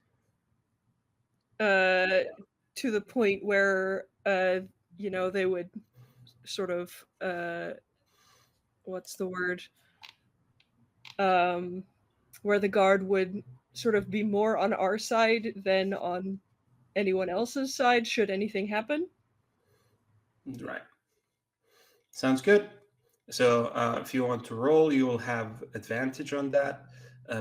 uh to the point where they would sort of what's the word, um where the guard would sort of be more on our side than on anyone else's side should anything happen. Right. Sounds good. So if you want to roll, you will have advantage on that,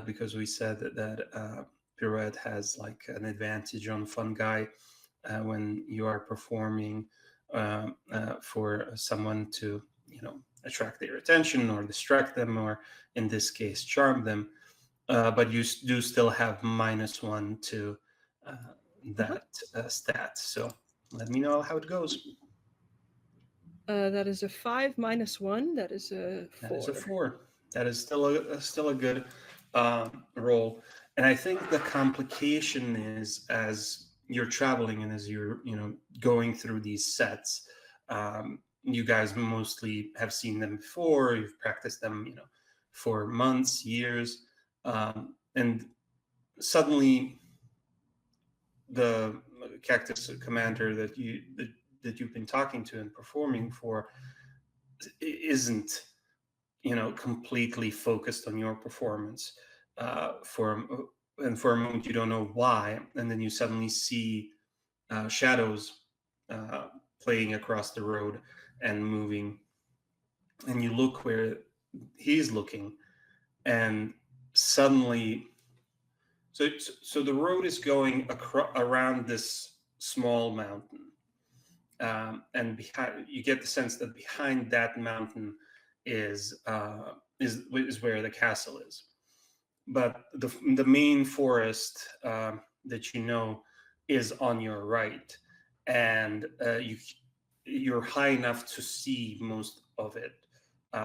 because we said that Pirouette has like an advantage on fungi when you are performing for someone to, attract their attention or distract them, or in this case, charm them. But you do still have -1 to Uh-huh. that stat. So let me know how it goes. That is a 5 minus 1. That is a 4. That is a 4. That is still a good roll. And I think the complication is, as you're traveling and as you're going through these sets, you guys mostly have seen them before. You've practiced them, for months, years, and suddenly the cactus commander that you've been talking to and performing for isn't, completely focused on your performance. And for a moment you don't know why, and then you suddenly see shadows playing across the road and moving, and you look where he's looking, and suddenly, so the road is going around this small mountain, and behind, you get the sense that behind that mountain is where the castle is. But the main forest that is on your right, and you're high enough to see most of it,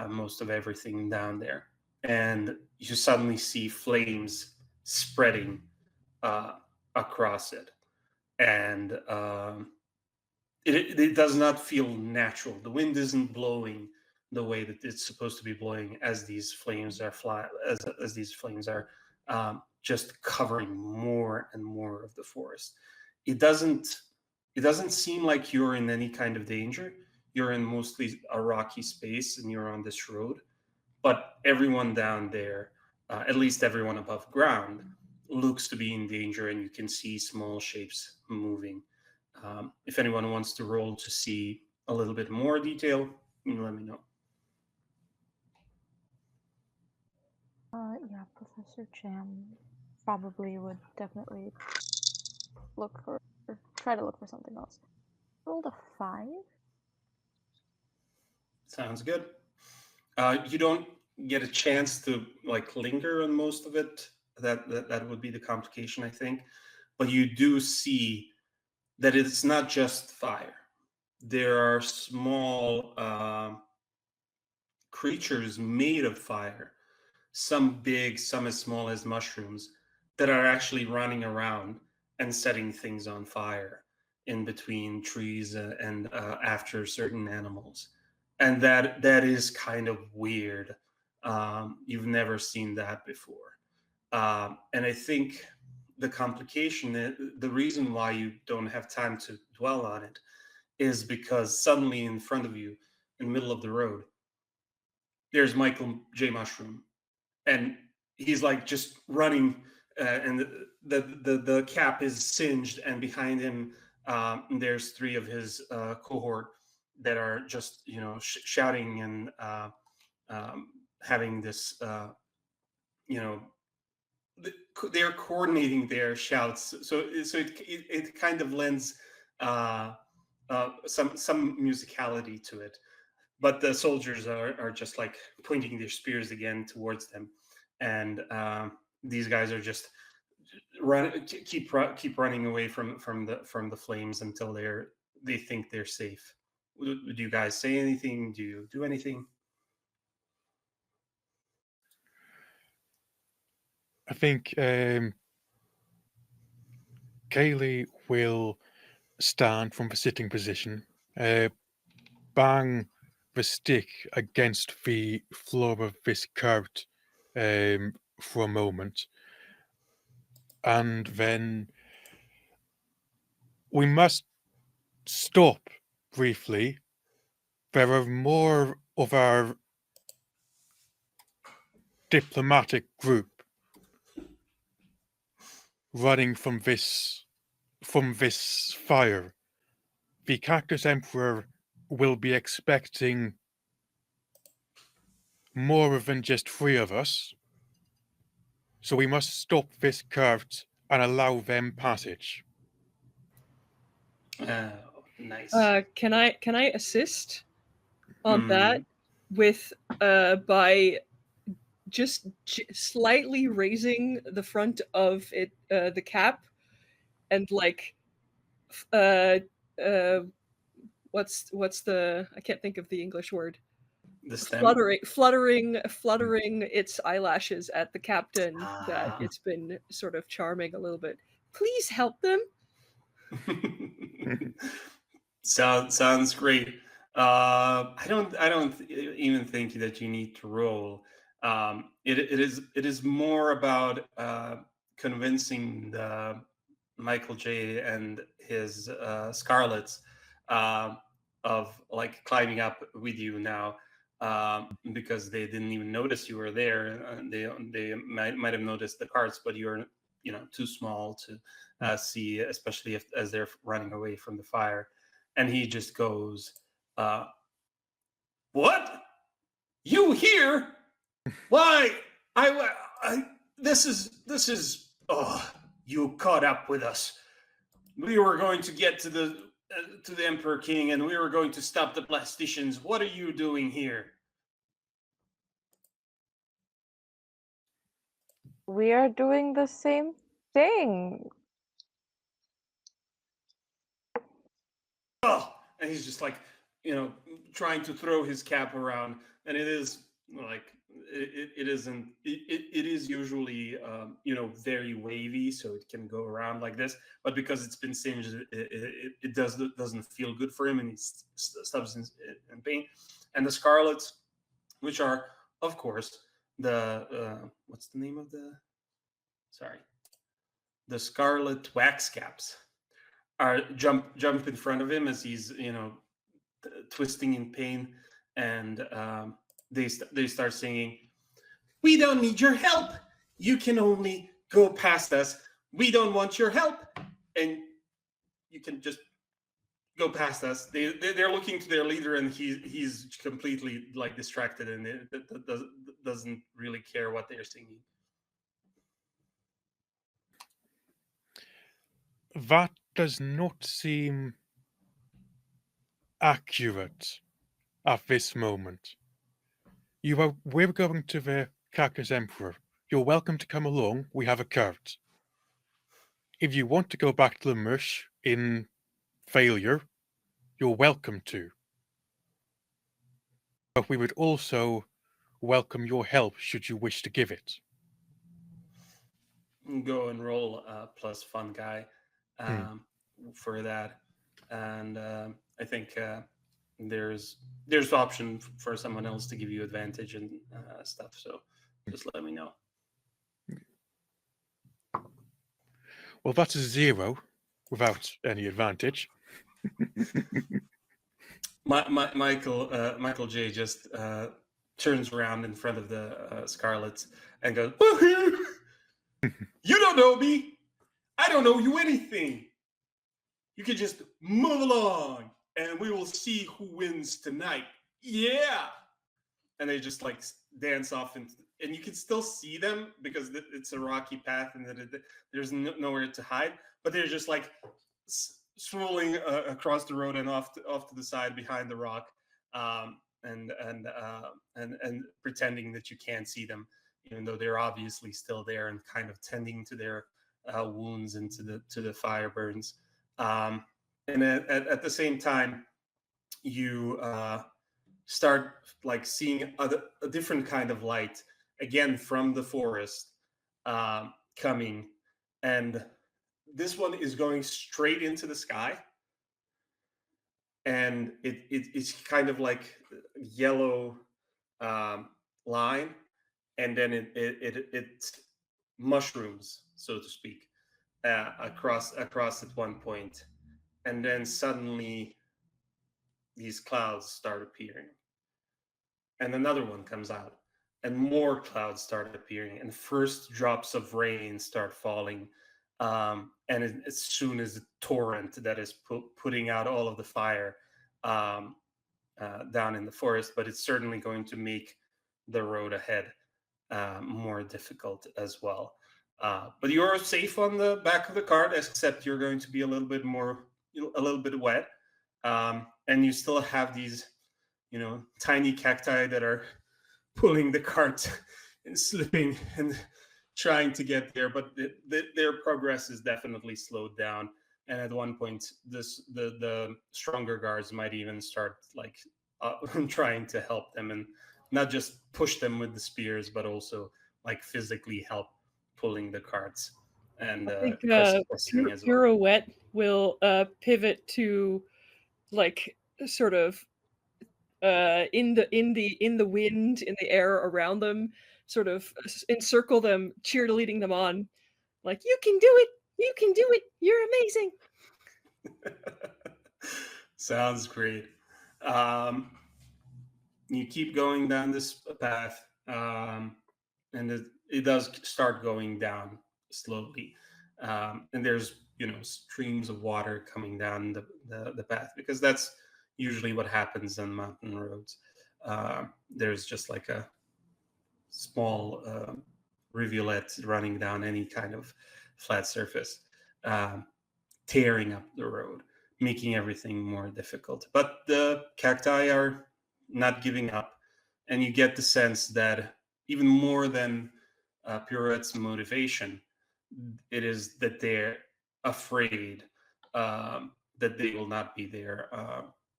most of everything down there, and you suddenly see flames spreading across it, and it does not feel natural. The wind isn't blowing the way that it's supposed to be blowing as these flames are as these flames are just covering more and more of the forest. It doesn't seem like you're in any kind of danger. You're in mostly a rocky space, and you're on this road. But everyone down there, at least everyone above ground, looks to be in danger, and you can see small shapes moving. If anyone wants to roll to see a little bit more detail, let me know. Yeah, Professor Jam probably would definitely look for, or try to look for something else. Rolled a 5. Sounds good. You don't get a chance to linger on most of it. That would be the complication, I think. But you do see that it's not just fire. There are small creatures made of fire, some big, some as small as mushrooms, that are actually running around and setting things on fire in between trees and after certain animals. And that is kind of weird. You've never seen that before. And I think the complication, the reason why you don't have time to dwell on it, is because suddenly in front of you, in the middle of the road, there's Michael J. Mushroom, and he's just running, and the cap is singed, and behind him there's 3 of his cohort that are just shouting and having this they're coordinating their shouts, so it kind of lends some musicality to it. But the soldiers are just pointing their spears again towards them, and these guys are just keep running away from the flames until they think they're safe. Would you guys say anything? Do you do anything? I think Kaylee will stand from the sitting position, bang the stick against the floor of this cart for a moment, and then we must stop briefly. There are more of our diplomatic group running from this fire. The Cactus Emperor will be expecting more than just 3 of us, so we must stop this cart and allow them passage. Oh, nice. Can I assist on that with by just slightly raising the front of it, the cap, and what's the, I can't think of the English word. The stem? Fluttering its eyelashes at the captain that it's been sort of charming a little bit. Please help them. Sounds great. I don't even think that you need to roll. It is more about convincing Michael J and his Scarlets of like climbing up with you now, because they didn't even notice you were there. They might have noticed the carts, but you're too small to see, especially as they're running away from the fire. And he just goes, "What? You here? Why? I this is. Oh, you caught up with us. We were going to get to the Emperor King, and we were going to stop the Plasticians. What are you doing here?" We are doing the same thing. Oh, and he's just like, trying to throw his cap around, and it is like it isn't it is usually very wavy, so it can go around like this, but because it's been singed, it doesn't feel good for him, and he stubs in pain. And the Scarlets, which are of course the what's the name of the Scarlet Wax Caps, are jump in front of him as he's twisting in pain, and they start singing, "We don't need your help. You can only go past us. We don't want your help, and you can just go past us." They're looking to their leader, and he's completely like distracted, and doesn't really care what they're singing. That does not seem accurate at this moment. We're going to the Cactus Emperor. You're welcome to come along. We have a cart. If you want to go back to the Mush in failure, you're welcome to. But we would also welcome your help should you wish to give it. Go and roll plus fun guy for that, and I think there's option for someone else to give you advantage and stuff. So just let me know. Well, that's a 0 without any advantage. Michael J just turns around in front of the Scarlets and goes, "Woohoo! You don't know me. I don't know you anything. You can just move along, and we will see who wins tonight. Yeah!" And they just like dance off, and you can still see them because it's a rocky path, and there's nowhere to hide. But they're just like swirling across the road and off to the side behind the rock, and pretending that you can't see them, even though they're obviously still there and kind of tending to their wounds and to the fire burns. And at the same time, you start like seeing a different kind of light again from the forest coming, and this one is going straight into the sky, and it's kind of like yellow line, and then it mushrooms, so to speak, across at one point, and then suddenly these clouds start appearing, and another one comes out, and more clouds start appearing, and first drops of rain start falling, and as soon as the torrent that is putting out all of the fire down in the forest, but it's certainly going to make the road ahead more difficult as well. But you're safe on the back of the cart, except you're going to be a little bit wet, and you still have these, tiny cacti that are pulling the cart and slipping and trying to get there. But their progress is definitely slowed down. And at one point, the stronger guards might even start like trying to help them, and not just push them with the spears, but also like physically help pulling the carts and I think pressing as well. Pirouette will pivot to like sort of in the wind, in the air around them, sort of encircle them, cheerleading them on, like, "You can do it! You can do it. You're amazing. Sounds great. You keep going down this path, and it does start going down slowly. And there's streams of water coming down the path, because that's usually what happens on mountain roads. There's just like a small rivulet running down any kind of flat surface, um, tearing up the road, making everything more difficult. But the cacti are not giving up, and you get the sense that even more than Pirouette's motivation, it is that they're afraid that they will not be there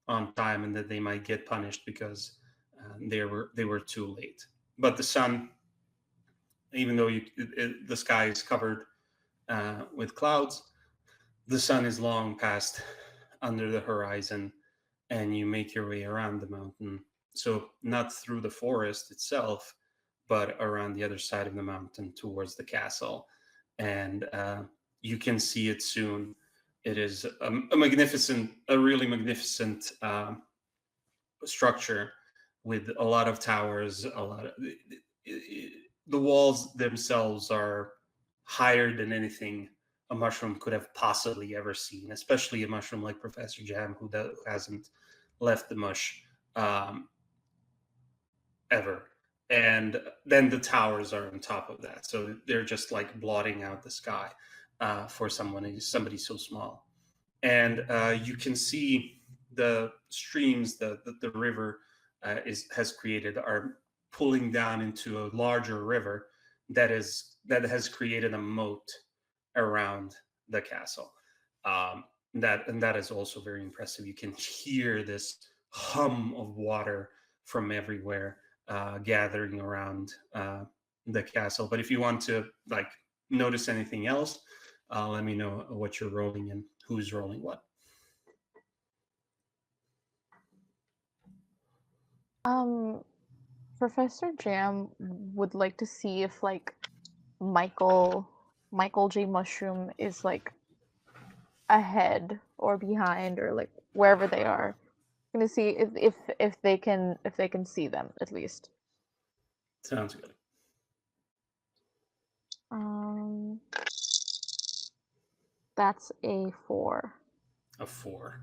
on time, and that they might get punished because they were too late. But the sun, even though the sky is covered with clouds, the sun is long past under the horizon, and you make your way around the mountain. So not through the forest itself, but around the other side of the mountain towards the castle. And you can see it soon. It is a really magnificent structure with a lot of towers. The walls themselves are higher than anything a mushroom could have possibly ever seen, especially a mushroom like Professor Jam, who hasn't left the mush ever. And then the towers are on top of that, so they're just like blotting out the sky for somebody so small. And you can see the streams that the river has created are pulling down into a larger river that has created a moat around the castle. That is also very impressive. You can hear this hum of water from everywhere gathering around the castle. But if you want to like notice anything else, let me know what you're rolling and who's rolling what. Professor Jam would like to see if like Michael J. Mushroom is like ahead or behind or like wherever they are. I'm gonna see if they can see them at least. Sounds good. That's a 4. A 4.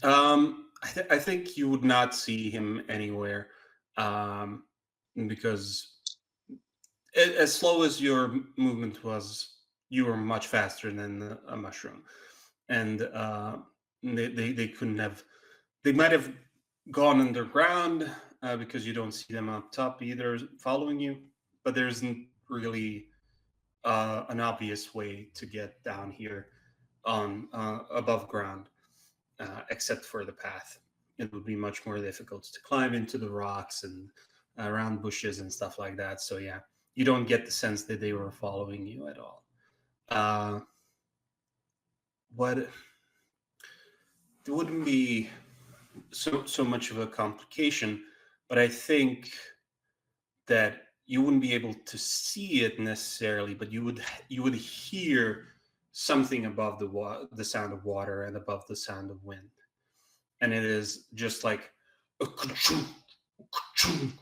I think you would not see him anywhere, because as slow as your movement was, you were much faster than a mushroom, and they couldn't have. They might have gone underground because you don't see them up top either following you, but there isn't really an obvious way to get down here on above ground, except for the path. It would be much more difficult to climb into the rocks and around bushes and stuff like that. So yeah, you don't get the sense that they were following you at all. What it wouldn't be so much of a complication, but I think that you wouldn't be able to see it necessarily, but you would hear something above the sound of water and above the sound of wind, and it is just like a ka-chunk, ka-chunk,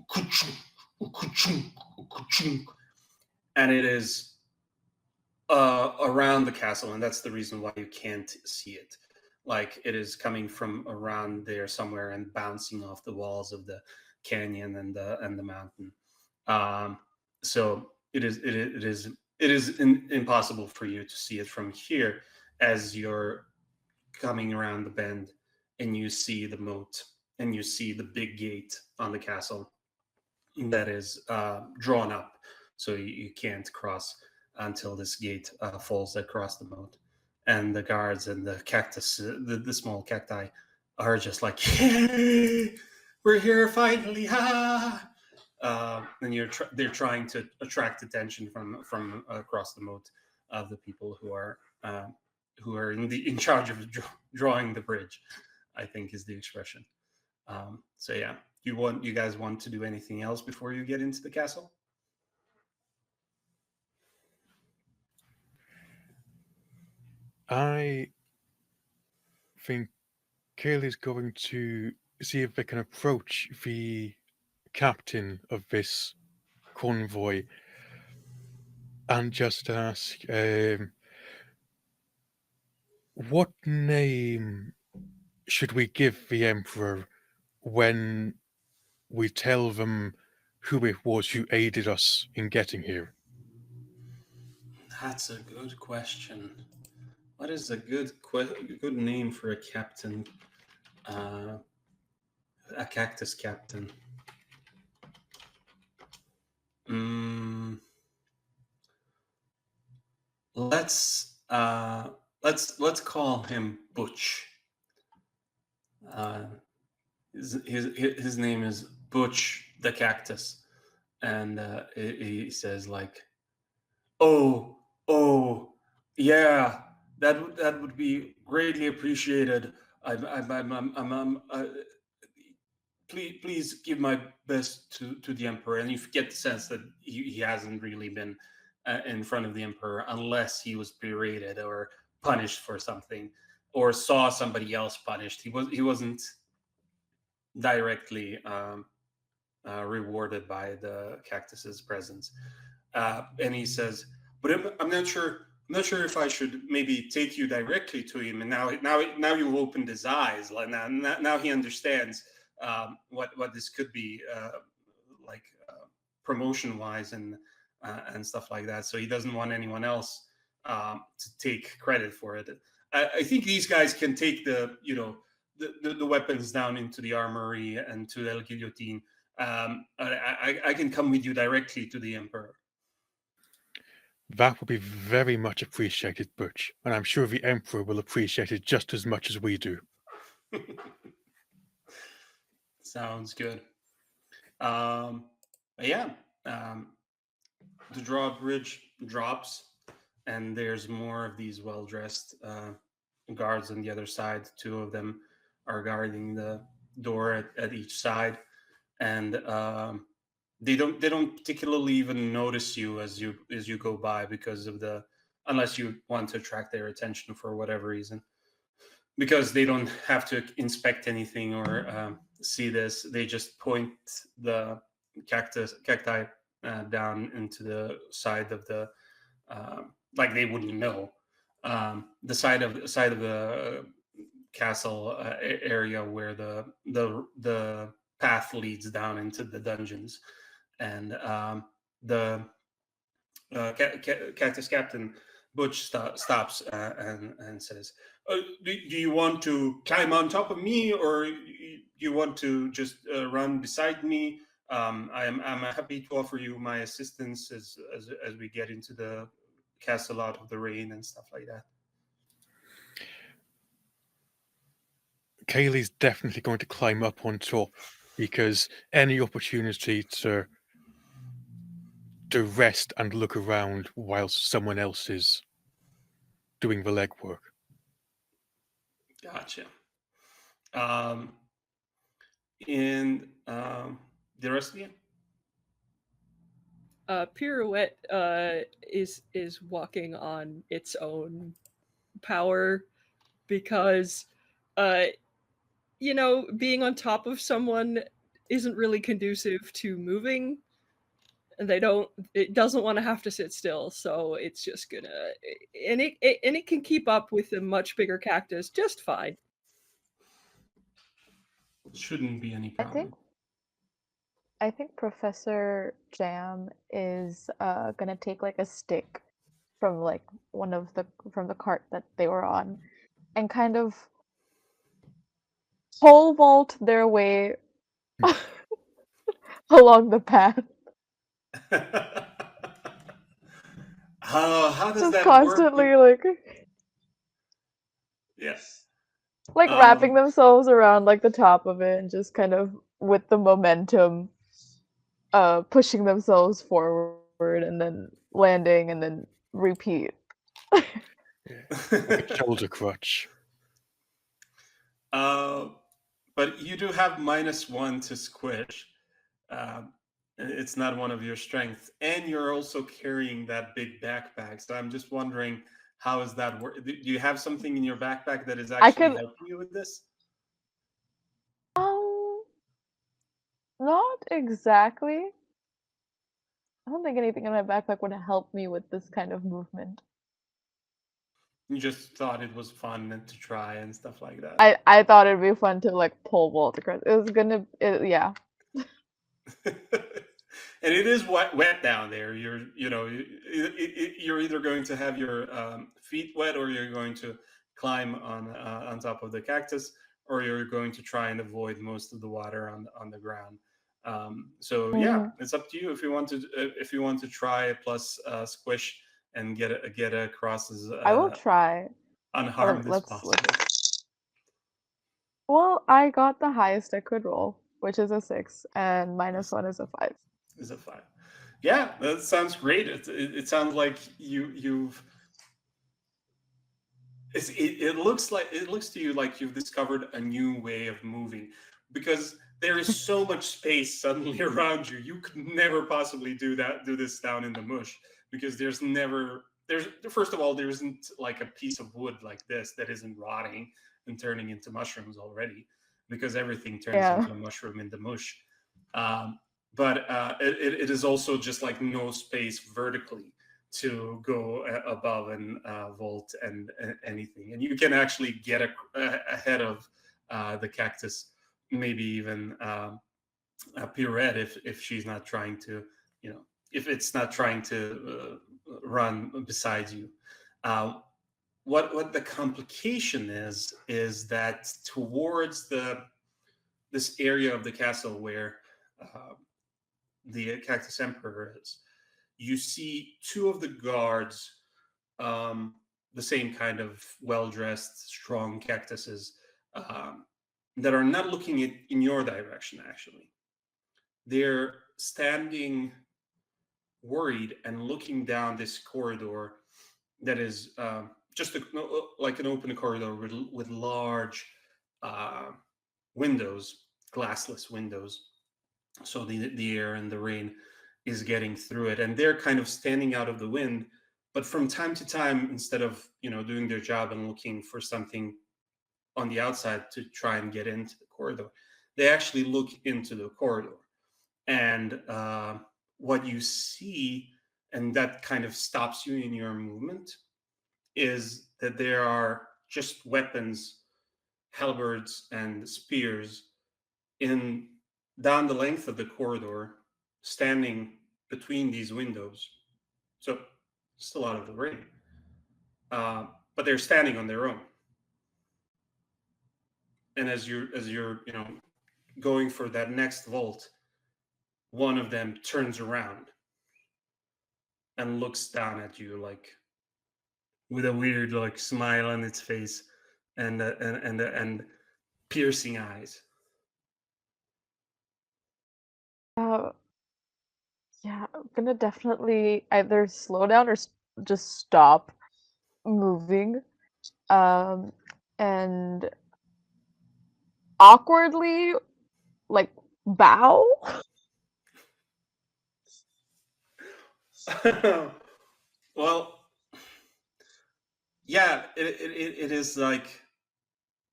ka-chunk, ka-chunk, ka-chunk, and it is around the castle, and that's the reason why you can't see it. Like it is coming from around there somewhere and bouncing off the walls of the canyon and the mountain. So it is impossible for you to see it from here as you're coming around the bend and you see the moat and you see the big gate on the castle that is drawn up, so you can't cross until this gate falls across the moat. And the guards and the cactus, the small cacti, are just like, "Yay! We're here finally!" Ha! And they're trying to attract attention from across the moat of the people who are in charge of drawing the bridge, I think is the expression. So yeah, you guys want to do anything else before you get into the castle? I think Kaylee's going to see if they can approach the captain of this convoy and just ask, what name should we give the Emperor when we tell them who it was who aided us in getting here? That's a good question. What is a good name for a captain? A cactus captain. Let's call him Butch. His name is Butch the Cactus, and he says like, "Oh, yeah, that would be greatly appreciated. Please give my best to the Emperor." And you get the sense that he hasn't really been in front of the Emperor unless he was berated or punished for something, or saw somebody else punished. He wasn't directly rewarded by the cactus's presence. And he says, "But I'm not sure. I'm not sure if I should maybe take you directly to him." And now you opened his eyes. Like now he understands what this could be like promotion wise and stuff like that. So he doesn't want anyone else to take credit for it. I think these guys can take the weapons down into the armory and to El Guillotine. I can come with you directly to the Emperor. That would be very much appreciated, Butch, and I'm sure the Emperor will appreciate it just as much as we do. Sounds good. Yeah. The drawbridge drops, and there's more of these well-dressed guards on the other side. Two of them are guarding the door at each side, and they don't particularly even notice you as you go by because of unless you want to attract their attention for whatever reason, because they don't have to inspect anything or see this. They just point the cacti down into the side of the like they wouldn't know the side of the castle area where the path leads down into the dungeons. And the cactus captain Butch stops and says, do you want to climb on top of me, or do you want to just run beside me? I'm happy to offer you my assistance as we get into the castle out of the rain and stuff like that. Kaylee's definitely going to climb up on top, because any opportunity to rest and look around whilst someone else is doing the legwork. Gotcha. And the rest of you? Pirouette is walking on its own power because being on top of someone isn't really conducive to moving, and it doesn't want to have to sit still, so it's just gonna and it can keep up with a much bigger cactus just fine. Shouldn't be any problem. I think Professor Jam is gonna take like a stick from like from the cart that they were on and kind of pole vault their way along the path. How does Just that constantly work? Yes. Like wrapping themselves around like the top of it and just kind of with the momentum pushing themselves forward and then landing and then repeat. Like a shoulder crutch. But you do have -1 to squish. It's not one of your strengths, and you're also carrying that big backpack. So I'm just wondering How is that work? Do you have something in your backpack that is I actually can helping you with this? not exactly. I don't think anything in my backpack would help me with this kind of movement. You just thought it was fun and to try and stuff like that. I thought it'd be fun to like pole vault across. It was gonna, yeah. And it is wet down there. You're you're either going to have your feet wet, or you're going to climb on top of the cactus, or you're going to try and avoid most of the water on the ground. So yeah, it's up to you if you want to try plus squish and get across as I will try. unharmed as Let's possible. Well, I got the highest I could roll, which is a 6, and -1 is a 5. Is a 5. Yeah, that sounds great. It sounds like you've. It looks to you like you've discovered a new way of moving, because there is so much space suddenly around you. You could never possibly do this down in the mush, because there's first of all, there isn't like a piece of wood like this that isn't rotting and turning into mushrooms already, because everything turns Yeah. into a mushroom in the mush. But it is also just like no space vertically to go above and vault and anything, and you can actually get ahead of the cactus, maybe even a pirouette if she's not trying to, if it's not trying to run beside you. What the complication is that towards this area of the castle where the Cactus Emperor is, you see two of the guards, the same kind of well-dressed, strong cactuses, that are not looking in your direction, actually. They're standing worried and looking down this corridor that is just like an open corridor with large windows, glassless windows, so the air and the rain is getting through it, and they're kind of standing out of the wind. But from time to time, instead of doing their job and looking for something on the outside to try and get into the corridor, they actually look into the corridor. And what you see, and that kind of stops you in your movement, is that there are just weapons, halberds and spears in down the length of the corridor, standing between these windows. So still out of the rain, but they're standing on their own. And as you're going for that next vault, one of them turns around and looks down at you, like with a weird like smile on its face and piercing eyes. Yeah, I'm gonna definitely either slow down or just stop moving, and awkwardly like bow. Well, yeah, it is like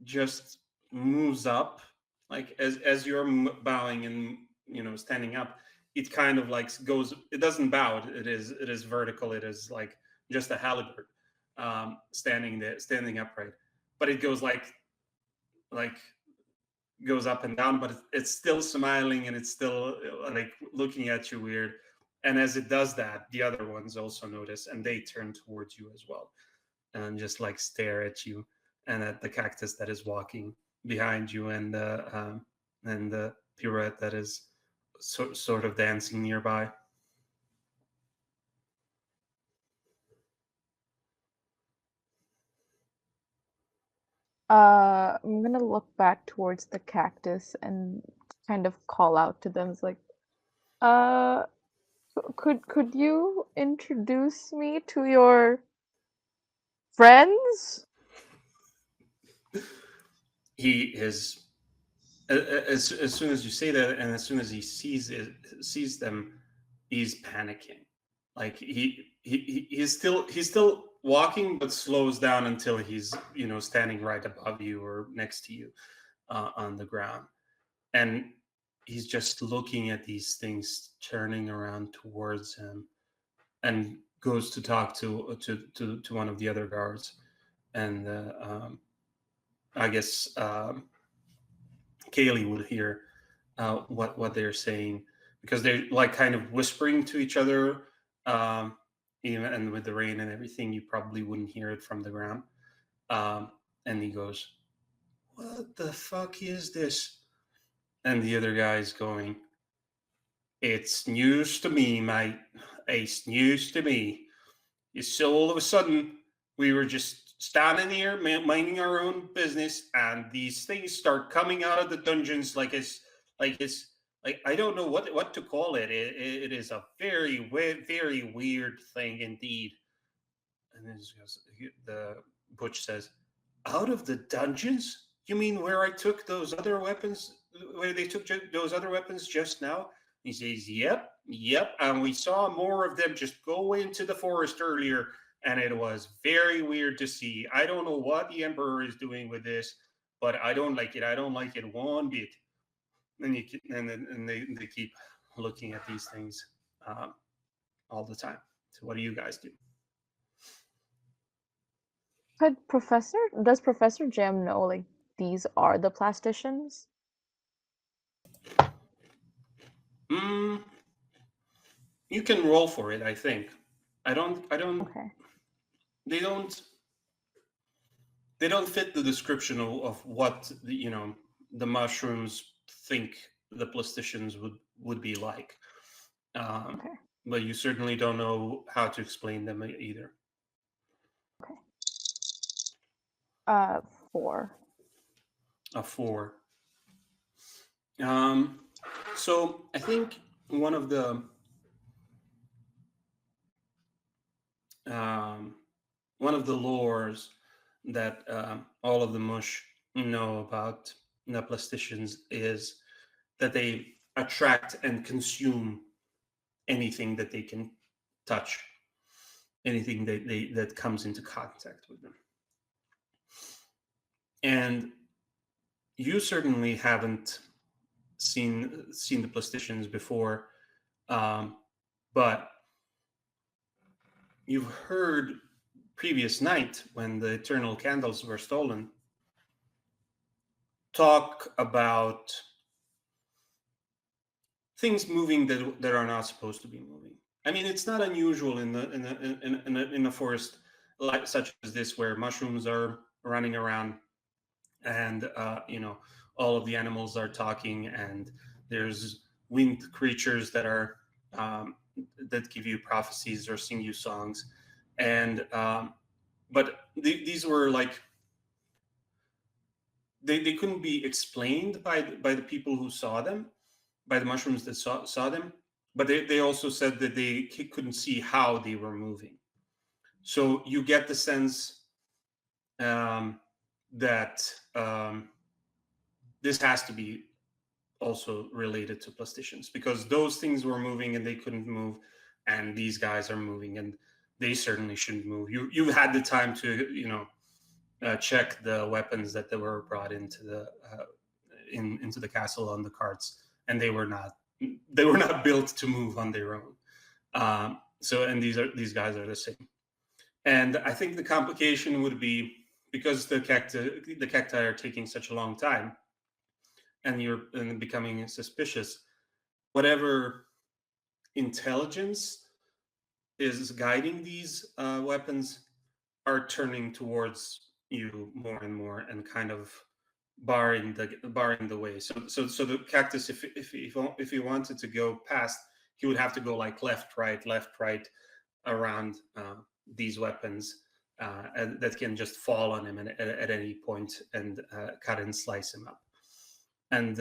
just moves up, like as you're bowing and standing up, it kind of like goes, it doesn't bow, it is vertical, it is like just a halberd, standing there, standing upright, but it goes like goes up and down, but it's still smiling, and it's still like looking at you weird. And as it does that, the other ones also notice, and they turn towards you as well, and just like stare at you and at the cactus that is walking behind you, and the pirouette that is sort of dancing nearby. I'm gonna look back towards the cactus and kind of call out to them. It's like, uh, could you introduce me to your friends? He is, as soon as you say that, and as soon as he sees them, he's panicking. Like he's still walking, but slows down until he's, standing right above you or next to you on the ground. And he's just looking at these things turning around towards him, and goes to talk to one of the other guards. And I guess Kaylee will hear what they're saying, because they're like kind of whispering to each other. Even and with the rain and everything, you probably wouldn't hear it from the ground. And he goes, "What the fuck is this?" And the other guy's going, "It's news to me, mate. It's news to me. So all of a sudden, we were just standing here minding our own business, and these things start coming out of the dungeons like I don't know what to call it. It is a very very weird thing indeed." And then the Butch says, "Out of the dungeons? You mean where I took those other weapons? Where they took those other weapons just now?" He says, "Yep. And we saw more of them just go into the forest earlier, and it was very weird to see. I don't know what the Emperor is doing with this, but I don't like it. I don't like it one bit." And they keep looking at these things all the time. So what do you guys do? Does Professor Jam know, like, these are the plasticians? You can roll for it, I think. I don't. Okay. They don't fit the description of what the mushrooms think the plasticians would be like. Okay. But you certainly don't know how to explain them either. Okay. 4. A 4. So I think one of the lores that all of the Mush know about the plasticians is that they attract and consume anything that they can touch, anything that comes into contact with them. And you certainly haven't seen the plasticians before, but you've heard previous night, when the eternal candles were stolen, talk about things moving that are not supposed to be moving. I mean, it's not unusual in a forest like such as this, where mushrooms are running around, and all of the animals are talking, and there's wind creatures that are that give you prophecies or sing you songs, and but these were like, they couldn't be explained by the people who saw them, by the mushrooms that saw them, but they also said that they couldn't see how they were moving. So you get the sense that this has to be also related to plasticians, because those things were moving and they couldn't move, and these guys are moving and they certainly shouldn't move. You've had the time to check the weapons that they were brought into the castle on the carts, and they were not built to move on their own. So, and these guys are the same. And I think the complication would be, because the cacti are taking such a long time, and you're becoming suspicious, whatever intelligence is guiding these weapons are turning towards you more and more, and kind of barring the way. So the cactus, if he wanted to go past, he would have to go like left right around these weapons, and that can just fall on him at any point and cut and slice him up. And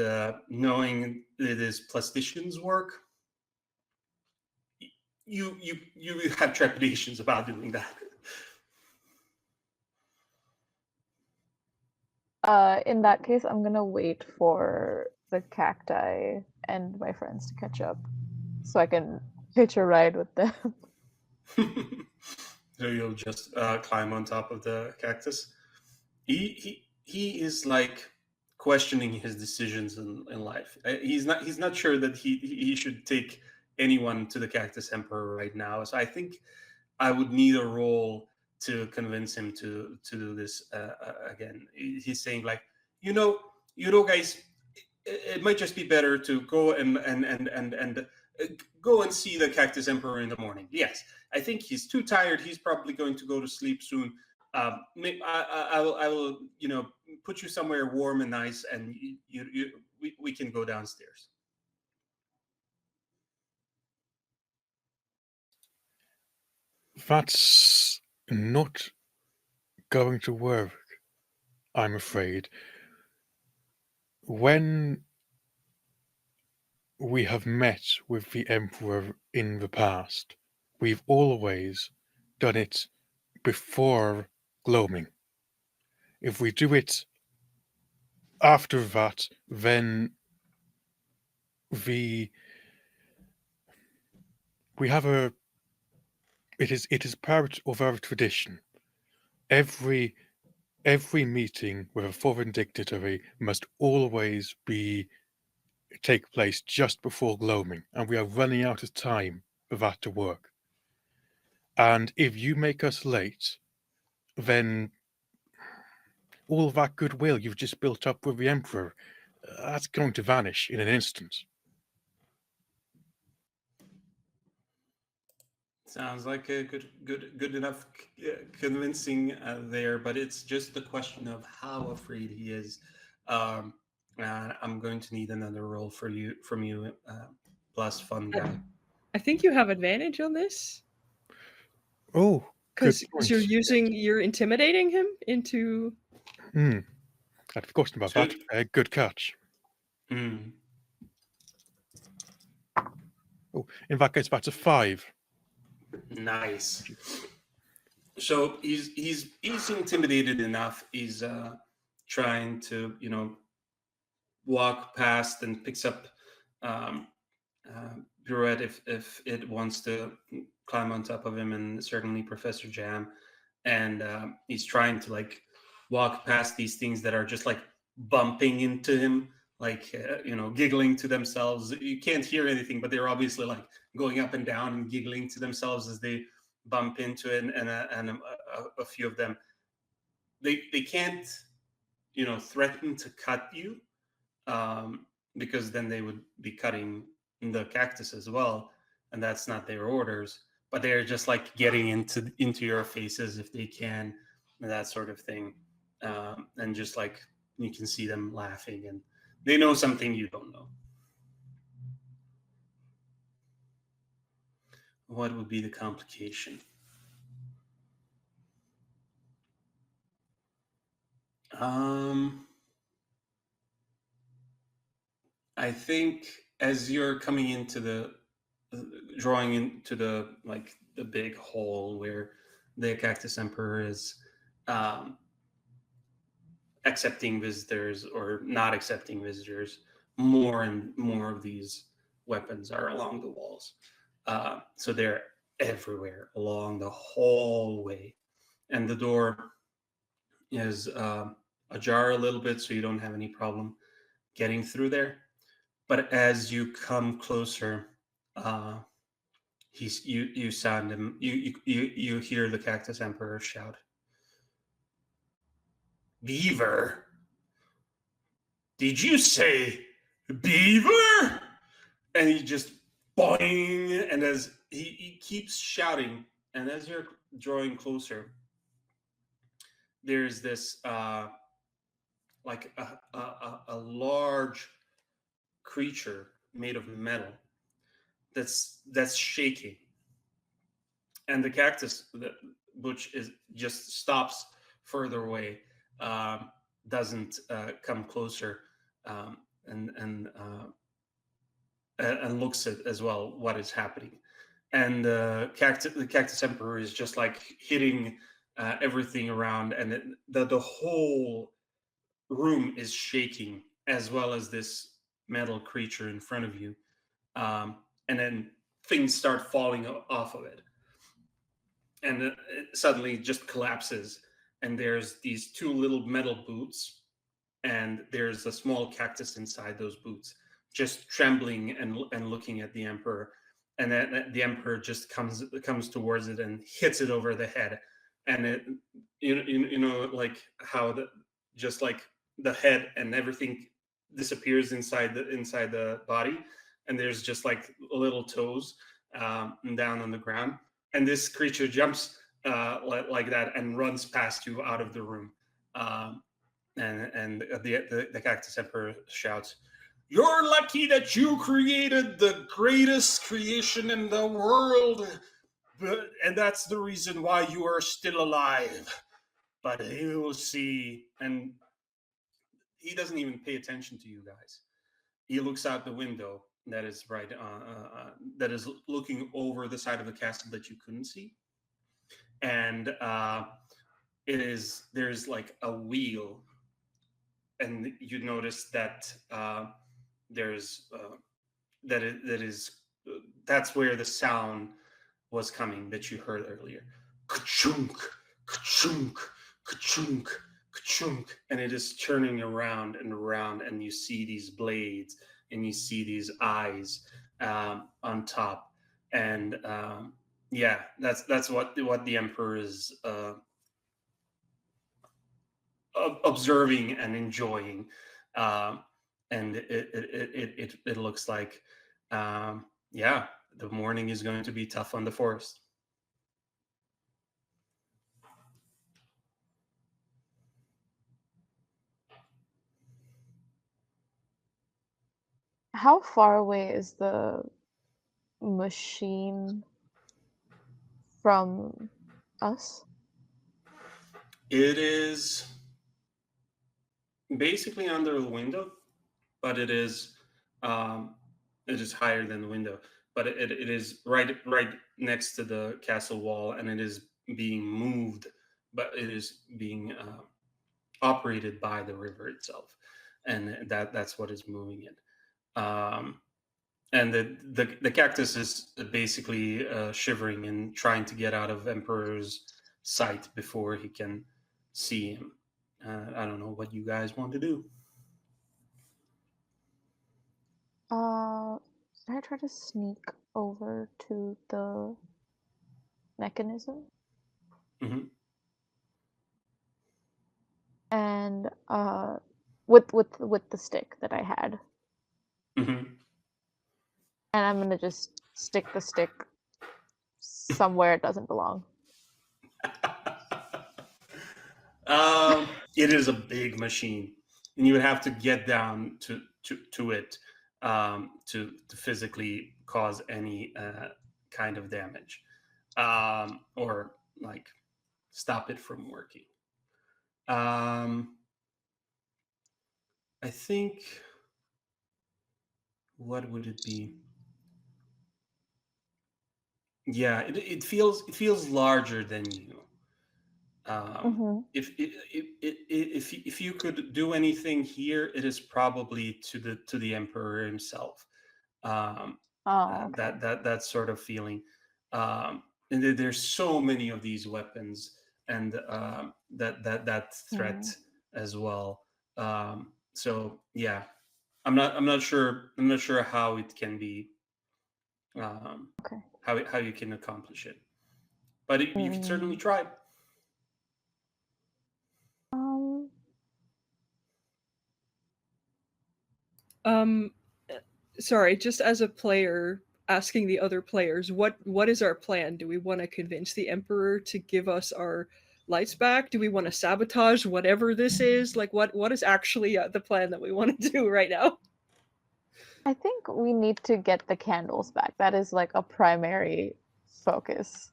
knowing it is plastician's work, you have trepidations about doing that. In that case, I'm gonna wait for the cacti and my friends to catch up, so I can hitch a ride with them. So you'll just climb on top of the cactus. He is like questioning his decisions in life. He's not sure that he should take anyone to the Cactus Emperor right now. So I think I would need a roll to convince him to do this again. He's saying like, guys, it might just be better to go and go and see the Cactus Emperor in the morning. Yes, I think he's too tired. He's probably going to go to sleep soon. I will, put you somewhere warm and nice, and we can go downstairs. That's not going to work, I'm afraid. When we have met with the Emperor in the past, we've always done it before gloaming. If we do it after that, then we have it is part of our tradition. Every meeting with a foreign dignitary must always take place just before gloaming, and we are running out of time for that to work. And if you make us late, then all that goodwill you've just built up with the Emperor, that's going to vanish in an instant. Sounds like a good enough convincing there, but it's just the question of how afraid he is. And I'm going to need another roll from you, plus fun guy. I think you have advantage on this Oh, good because point. you're intimidating him into. I'd forgotten about that. Good catch. Hmm. Oh, in that case, that's a 5. Nice. So he's intimidated enough. He's trying to walk past and picks up Pirouette if it wants to climb on top of him, and certainly Professor Jam. And he's trying to like walk past these things that are just like bumping into him, like giggling to themselves. You can't hear anything, but they're obviously like going up and down and giggling to themselves as they bump into it. And a few of them, they can't threaten to cut you, because then they would be cutting the cactus as well, and that's not their orders. But they're just like getting into your faces if they can, and that sort of thing. And just like you can see them laughing, and they know something you don't know. What would be the complication? I think as you're coming into the drawing into the big hole where the Cactus Emperor is accepting visitors or not accepting visitors, more and more of these weapons are along the walls. So they're everywhere along the hallway, and the door is ajar a little bit, so you don't have any problem getting through there. But as you come closer, you sound him. You hear the Cactus Emperor shout, "Beaver! Did you say beaver?" And he just boing, and as he keeps shouting, and as you're drawing closer, there's this like a large creature made of metal that's shaking, and the cactus, which is just stops further away, doesn't come closer, and looks at as well what is happening. And the cactus emperor is just like hitting everything around, and the whole room is shaking, as well as this metal creature in front of you. And then things start falling off of it. and it suddenly just collapses, and there's these two little metal boots, and there's a small cactus inside those boots, just trembling and looking at the emperor. And then the emperor just comes towards it and hits it over the head, and it like how just like the head and everything disappears inside the body, and there's just like little toes down on the ground, and this creature jumps like that and runs past you out of the room. And the cactus emperor shouts, "You're lucky that you created the greatest creation in the world, and that's the reason why you are still alive. But you will see." And he doesn't even pay attention to you guys. He looks out the window that is that is looking over the side of the castle that you couldn't see, and there's like a wheel, and you notice that there's that's where the sound was coming that you heard earlier. Ka-chunk, ka-chunk, ka-chunk, ka-chunk, and it is turning around and around, and you see these blades, and you see these eyes on top, and yeah, that's what the emperor is observing and enjoying, and it looks like, yeah, the morning is going to be tough on the forest. How far away is the machine from us? It is basically under the window, but it is higher than the window, but it is right next to the castle wall, and it is being moved, but it is being operated by the river itself, and that's what is moving it. And the cactus is basically shivering and trying to get out of Emperor's sight before he can see him. I don't know what you guys want to do. I try to sneak over to the mechanism. Mm-hmm. And with the stick that I had. Mm-hmm. And I'm gonna just stick the stick somewhere it doesn't belong. It is a big machine, and you would have to get down to it to physically cause any kind of damage, or like stop it from working. I think, what would it be? Yeah, it feels larger than you. Mm-hmm. If you could do anything here, it is probably to the emperor himself. Okay. That sort of feeling. And there's so many of these weapons, and that threat as well. So yeah, I'm not sure how it can be, Okay. how you can accomplish it, but you can certainly try. Um, sorry, just as a player, asking the other players, what is our plan? Do we want to convince the Emperor to give us our lights back? Do we want to sabotage whatever this is? Like, what is actually the plan that we want to do right now? I think we need to get the candles back. That is like a primary focus.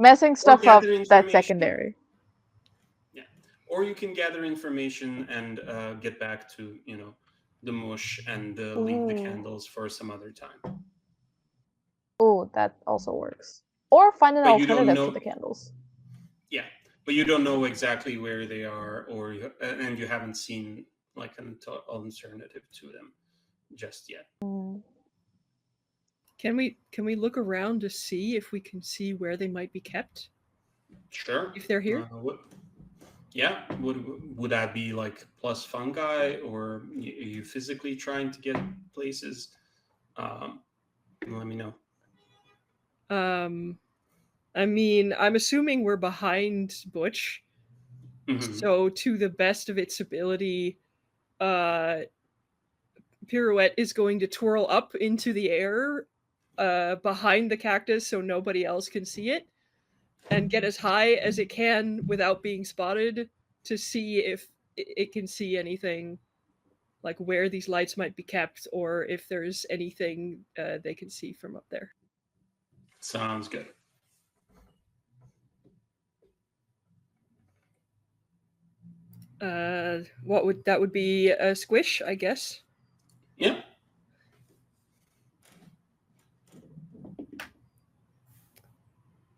Messing stuff up, that's secondary. Yeah, or you can gather information and get back to the mush and leave the candles for some other time. Oh, that also works. Or find an But you don't alternative know. to the candles. Yeah, but you don't know exactly where they are, and you haven't seen like an alternative to them just yet. Can we look around to see if we can see where they might be kept? Sure. If they're here? Yeah. Would that be like plus fungi, or are you physically trying to get places? Let me know. I mean, I'm assuming we're behind Butch. So to the best of its ability, Pirouette is going to twirl up into the air behind the cactus so nobody else can see it, and get as high as it can without being spotted to see if it can see anything, like where these lights might be kept, or if there's anything they can see from up there. Sounds good. What would that would be a squish, I guess. Yeah.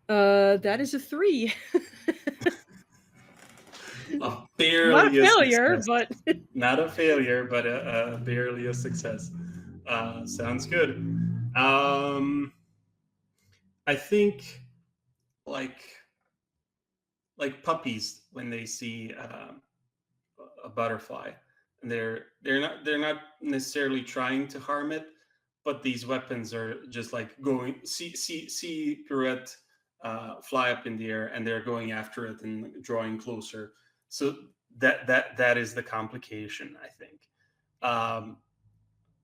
That is a 3. Barely Not a failure, success. but Not a failure, but barely a success. Sounds good. I think like puppies when they see a butterfly, and they're not necessarily trying to harm it, but these weapons are just like going see Pirouette fly up in the air, and they're going after it and drawing closer. So that is the complication, I think.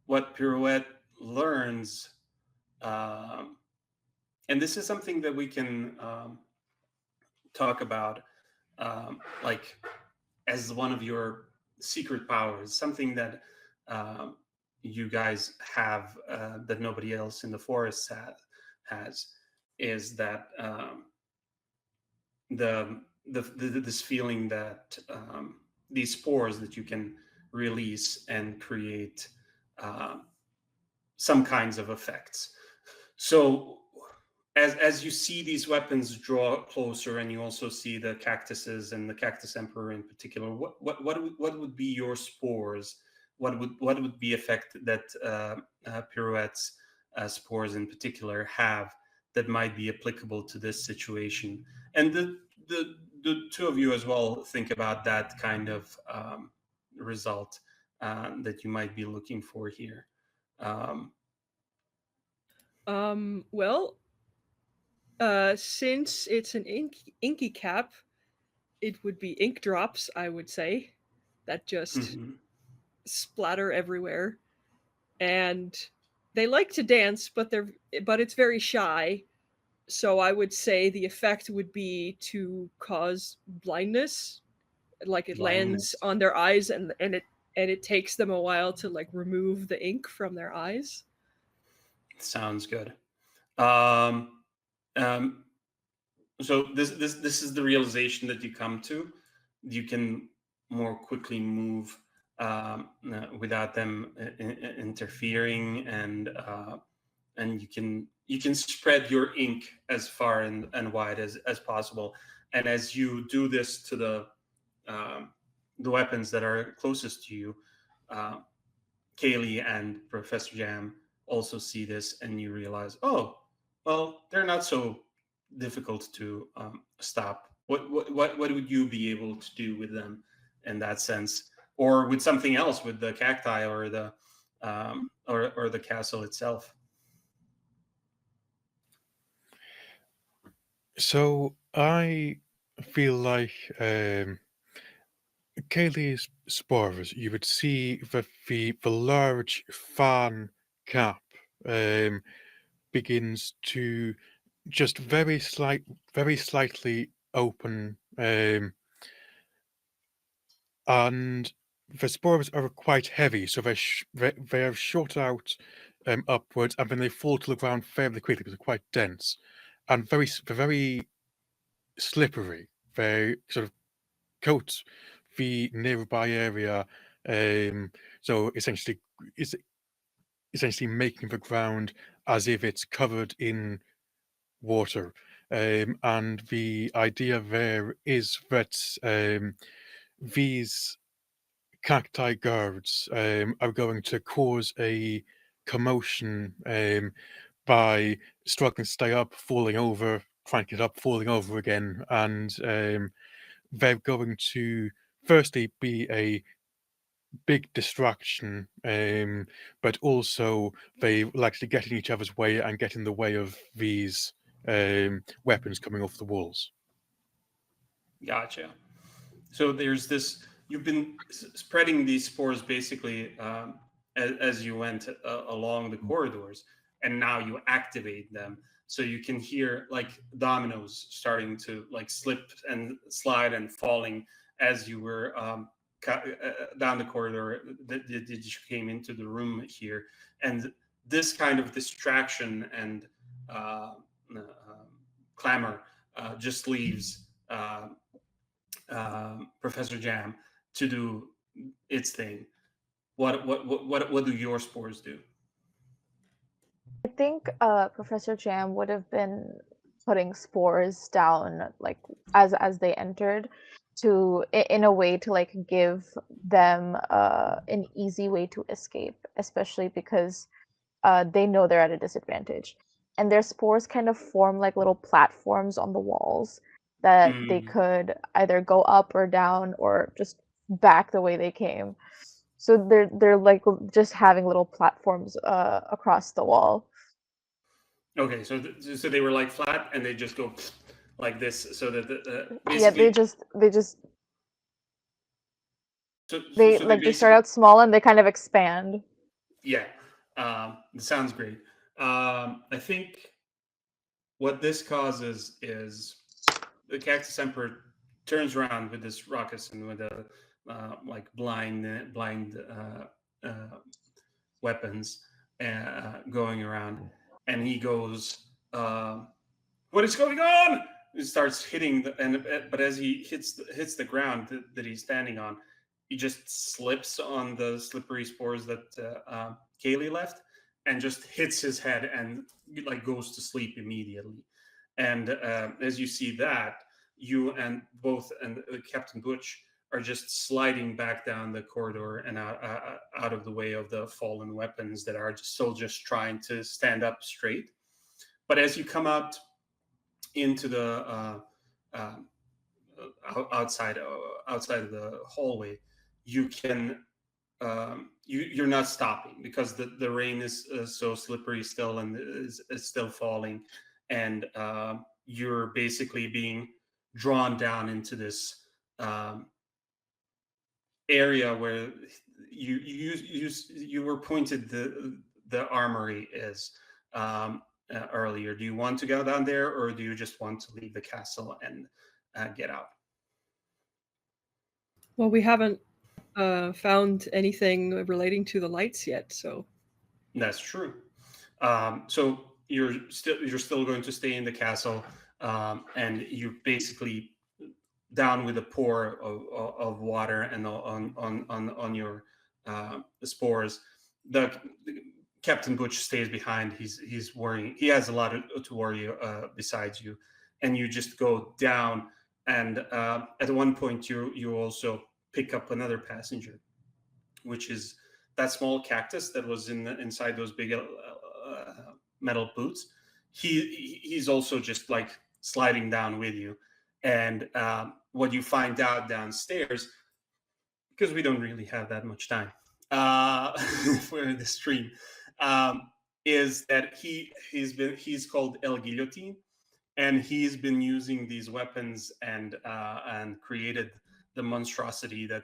What Pirouette learns, um, and this is something that we can talk about, like as one of your secret powers, something that you guys have that nobody else in the forest has, is that this feeling that these spores that you can release and create uh, some kinds of effects. So as you see these weapons draw closer, and you also see the cactuses and the cactus emperor in particular, what would be your spores? What would be effect that Pirouette's spores in particular have that might be applicable to this situation? And the two of you as well think about that kind of result that you might be looking for here. well, since it's an inky cap, it would be ink drops, I would say, that just splatter everywhere. And they like to dance, but it's very shy. So I would say the effect would be to cause blindness, like it lands Blindness. on their eyes, and it takes them a while to like remove the ink from their eyes. Sounds good. Um, um, so this is the realization that you come to. You can more quickly move without them interfering, and you can spread your ink as far and wide as possible. And as you do this to the weapons that are closest to you, uh, Kaylee and Professor Jam also see this, and you realize, oh, well, they're not so difficult to stop. What would you be able to do with them in that sense, or with something else, with the cacti or the or the castle itself? So I feel like Kaylee's spores, you would see the large fan cap begins to just very slightly open, and the spores are quite heavy, so they are shot out upwards, and then they fall to the ground fairly quickly because they're quite dense and they're very slippery. They sort of coat the nearby area, so it's essentially making the ground as if it's covered in water. And the idea there is that these cacti guards are going to cause a commotion by struggling to stay up, falling over, trying to get up, falling over again, and they're going to firstly be a big distraction, but also they will actually get in each other's way and get in the way of these weapons coming off the walls. Gotcha. So there's this. You've been spreading these spores basically as you went along the corridors, and now you activate them. So you can hear like dominoes starting to like slip and slide and falling as you were down the corridor that you came into the room here. And this kind of distraction and clamor just leaves Professor Jam to do its thing. What do your spores do? I think Professor Jam would have been putting spores down like as they entered in a way to like give them an easy way to escape, especially because they know they're at a disadvantage. And their spores kind of form like little platforms on the walls that they could either go up or down or just back the way they came. So they're like just having little platforms across the wall. Okay, so so they were like flat, and they just go like this, so that Yeah, basically they so like they start out small and they kind of expand. Yeah, it sounds great. I think what this causes is the Cactus Emperor turns around with this ruckus and with a like blind weapons going around, and he goes, "What is going on?" He starts hitting but as he hits the ground that he's standing on, he just slips on the slippery spores that Kaylee left, and just hits his head and like goes to sleep immediately. And as you see that, you and Captain Butch are just sliding back down the corridor and out of the way of the fallen weapons that are still just trying to stand up straight. But as you come out into the outside of the hallway, you can you're not stopping because the rain is so slippery still and is still falling, and you're basically being drawn down into this area where you were pointed the armory is earlier. Do you want to go down there, or do you just want to leave the castle and get out? Well, we haven't found anything relating to the lights yet, so That's true. So you're still going to stay in the castle, and you're basically down with a pour of water and on your spores. The Captain Butch stays behind. He's worrying. He has a lot to worry besides you, and you just go down. And at one point, you also pick up another passenger, which is that small cactus that was inside those big metal boots. He's also just like sliding down with you, and what you find out downstairs, because we don't really have that much time for the stream, is that he's called El Guillotine, and he's been using these weapons and created the monstrosity that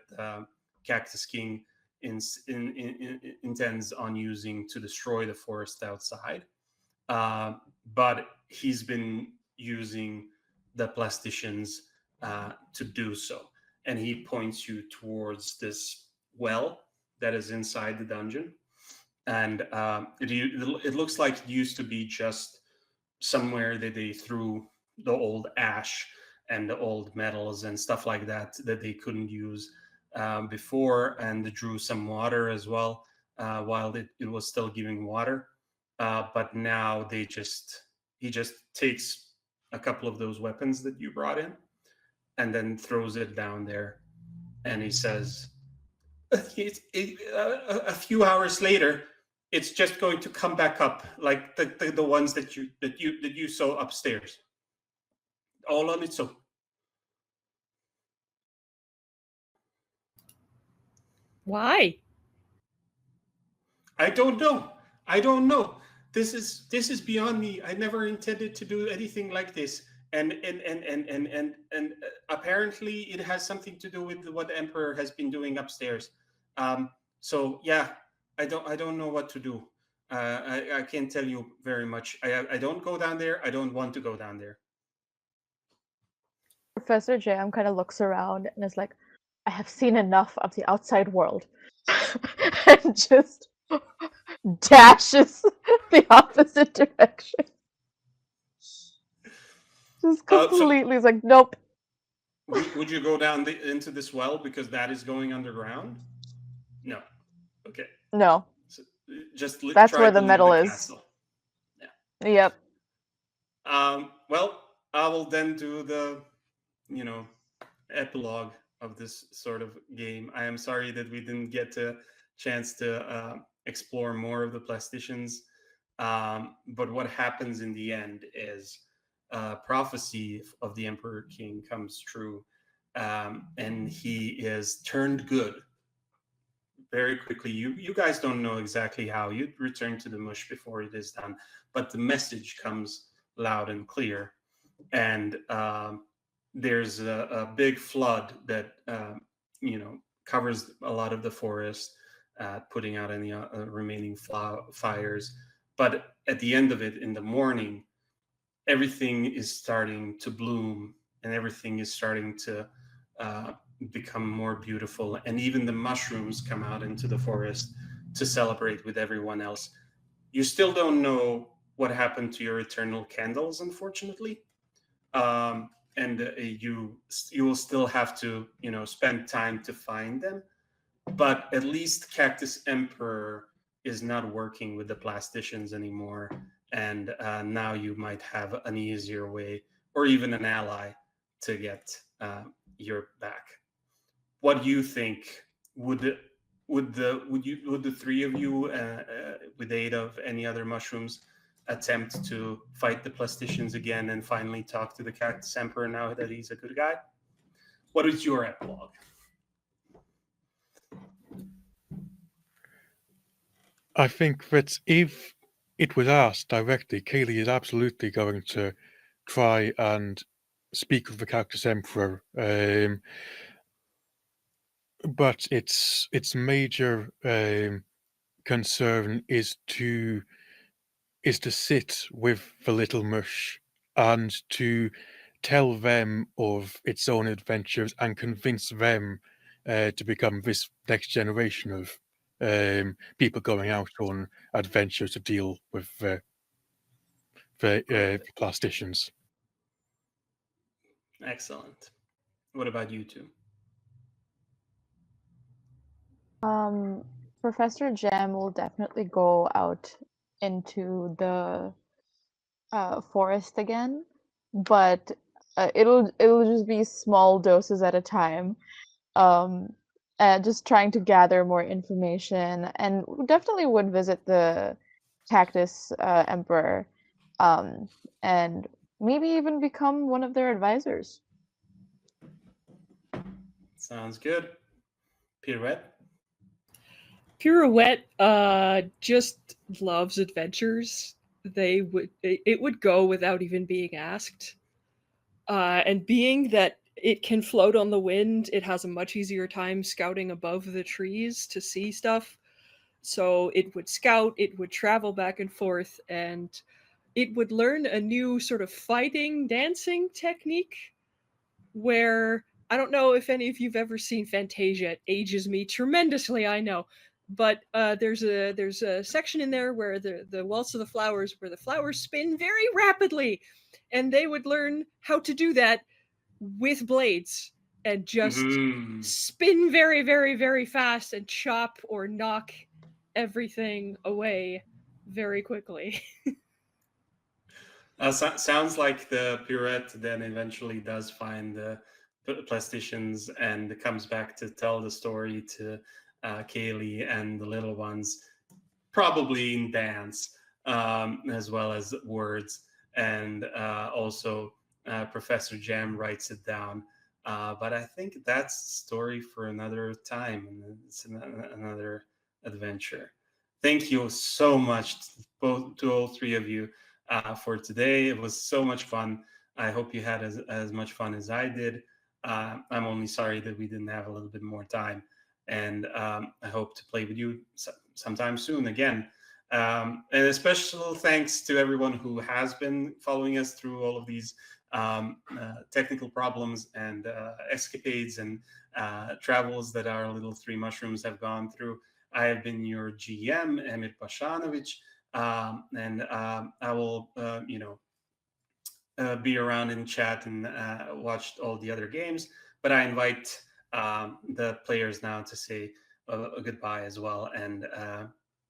Cactus King intends on using to destroy the forest outside. But he's been using the plasticians to do so. And he points you towards this well that is inside the dungeon. And it looks like it used to be just somewhere that they threw the old ash and the old metals and stuff like that they couldn't use before, and drew some water as well while it was still giving water. But now he just takes a couple of those weapons that you brought in and then throws it down there, and he says, a few hours later, it's just going to come back up like the ones that you saw upstairs, all on its own. Why? I don't know. I don't know. This is beyond me. I never intended to do anything like this. And apparently it has something to do with what the Emperor has been doing upstairs. So yeah, I don't know what to do. I can't tell you very much. I don't go down there. I don't want to go down there. Professor Jam kind of looks around and is like, I have seen enough of the outside world. And just dashes the opposite direction. Just completely is like, nope. Would you go down into this well because that is going underground? No. Okay. No. So just that's try where to the leave metal the is. castle. Yeah. Yep. Well, I will then do the, epilogue of this sort of game. I am sorry that we didn't get a chance to explore more of the plasticians. But what happens in the end is prophecy of the Emperor King comes true, and he is turned good very quickly. You guys don't know exactly how. You return to the Mush before it is done, but the message comes loud and clear. And there's a big flood that covers a lot of the forest, putting out any remaining fires. But at the end of it, in the morning, everything is starting to bloom and everything is starting to become more beautiful. And even the mushrooms come out into the forest to celebrate with everyone else. You still don't know what happened to your eternal candles, unfortunately. And you will still have to spend time to find them, but at least Cactus Emperor is not working with the plasticians anymore, and now you might have an easier way or even an ally to get your back. What do you think? Would the three of you with aid of any other mushrooms attempt to fight the plasticians again and finally talk to the Cactus Emperor now that he's a good guy? What is your epilogue? I think that if it was asked directly, Kaylee is absolutely going to try and speak with the Cactus Emperor. But its major concern is to sit with the little Mush and to tell them of its own adventures and convince them to become this next generation of people going out on adventures to deal with the plasticians. Excellent. What about you two? Professor Jam will definitely go out into the forest again, but it'll just be small doses at a time. Um, just trying to gather more information, and definitely would visit the Cactus Emperor, um, and maybe even become one of their advisors. Sounds good. Pirouette? Pirouette just loves adventures. It would go without even being asked. And being that it can float on the wind, it has a much easier time scouting above the trees to see stuff. So it would scout, it would travel back and forth, and it would learn a new sort of fighting dancing technique where I don't know if any of you've ever seen Fantasia. It ages me tremendously, I know. But there's a section in there where the waltz of the flowers, where the flowers spin very rapidly, and they would learn how to do that with blades and just spin very, very, very fast and chop or knock everything away very quickly. Sounds like the Pirouette then eventually does find the plasticians and comes back to tell the story to Kaylee and the little ones. probably in dance, as well as words. And also, Professor Jam writes it down. But I think that's a story for another time, and it's another adventure. Thank you so much to all three of you for today. It was so much fun. I hope you had as much fun as I did. I'm only sorry that we didn't have a little bit more time, and I hope to play with you sometime soon again. And a special thanks to everyone who has been following us through all of these technical problems and escapades and travels that our little three mushrooms have gone through. I have been your GM, Emir Pashanovic, and I will, be around in chat and watch all the other games. But I invite the players now to say a goodbye as well, and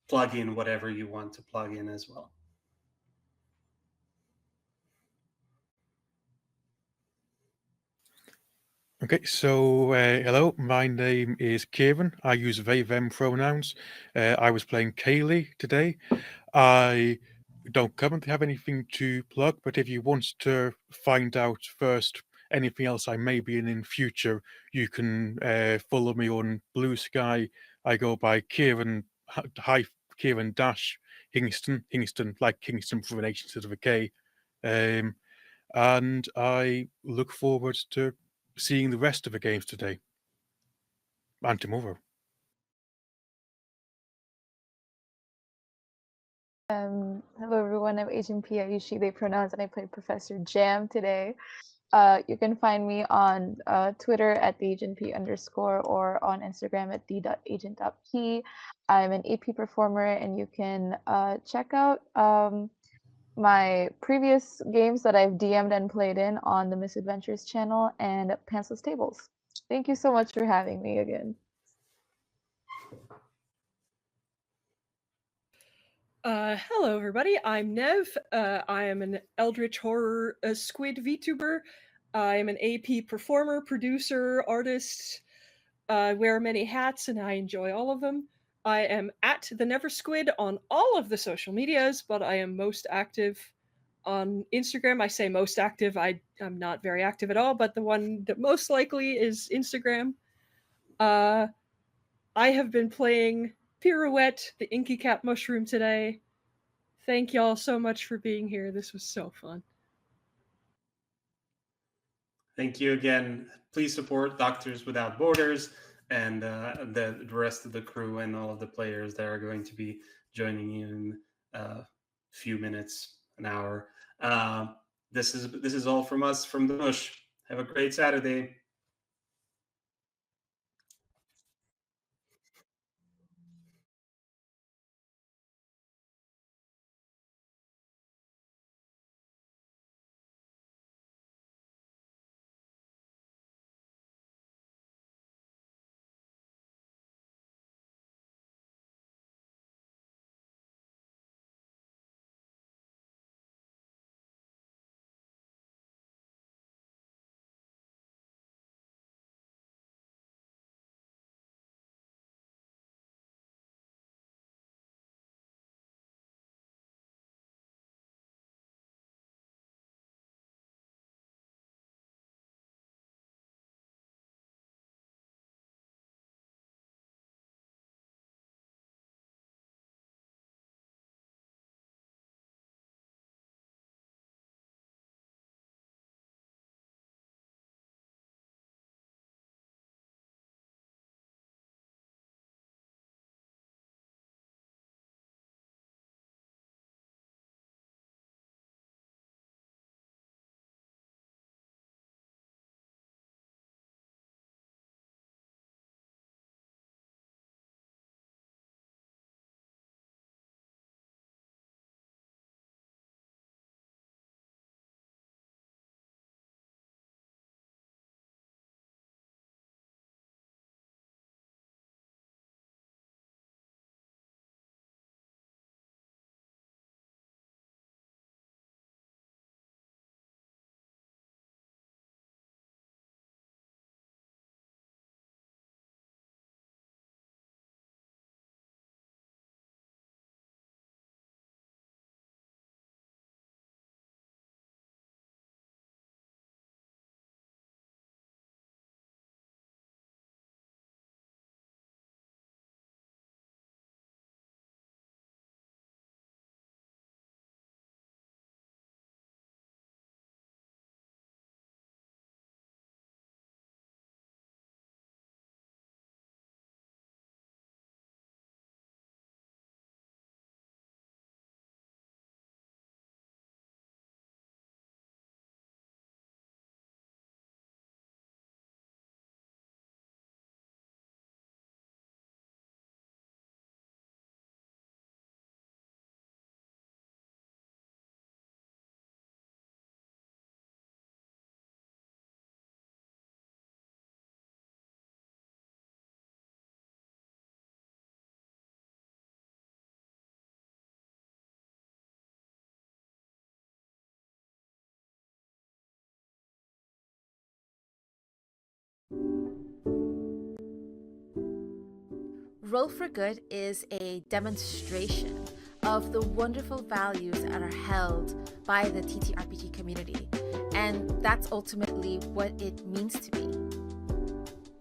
plug in whatever you want to plug in as well. Okay, so hello, my name is Kieran. I use they, them pronouns. I was playing Kaylee today. I don't currently have anything to plug, but if you want to find out first anything else I may be in future, you can follow me on Blue Sky. I go by Kieran, Kieran Dash Hingston like Kingston for an H instead of a K. And I look forward to seeing the rest of the games today and tomorrow. Hello everyone, I'm Agent P. I use she, they pronouns, and I played Professor Jam today. You can find me on Twitter at @theagentp_ or on Instagram at the.agent.p. I'm an AP performer, and you can check out my previous games that I've DM'd and played in on the Misadventures channel and Pantsless Tables. Thank you so much for having me again. Hello, everybody. I'm Nev. I am an Eldritch Horror Squid VTuber. I am an AP performer, producer, artist. I wear many hats and I enjoy all of them. I am at TheNeversquid on all of the social medias, but I am most active on Instagram. I say most active. I'm not very active at all, but the one that most likely is Instagram. I have been playing Pirouette, the Inky Cat Mushroom today. Thank y'all so much for being here. This was so fun. Thank you again. Please support Doctors Without Borders and the rest of the crew and all of the players that are going to be joining you in a few minutes, an hour. This is all from us from the Mush. Have a great Saturday. Roll for Good is a demonstration of the wonderful values that are held by the TTRPG community, and that's ultimately what it means to be.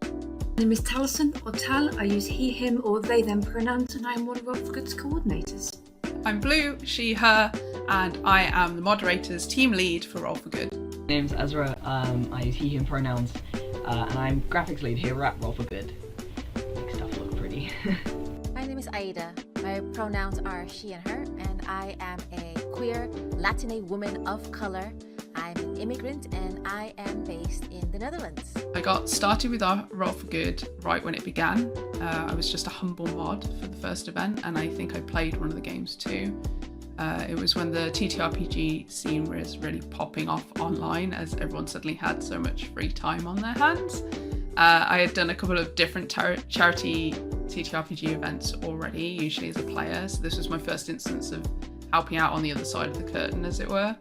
My name is Taliesin, or Tal. I use he, him, or they, them pronouns, and I am one of Roll for Good's coordinators. I'm Blue, she, her, and I am the moderator's team lead for Roll for Good. My name's Ezra, I use he, him pronouns, and I'm graphics lead here at Roll for Good. Make stuff look pretty. My name is Aida. My pronouns are she and her, and I am a queer Latine woman of color. I'm an immigrant, and I am based in the Netherlands. I got started with our Roll for Good right when it began. I was just a humble mod for the first event, and I think I played one of the games too. It was when the TTRPG scene was really popping off online, as everyone suddenly had so much free time on their hands. I had done a couple of different charity TTRPG events already, usually as a player, so this was my first instance of helping out on the other side of the curtain, as it were.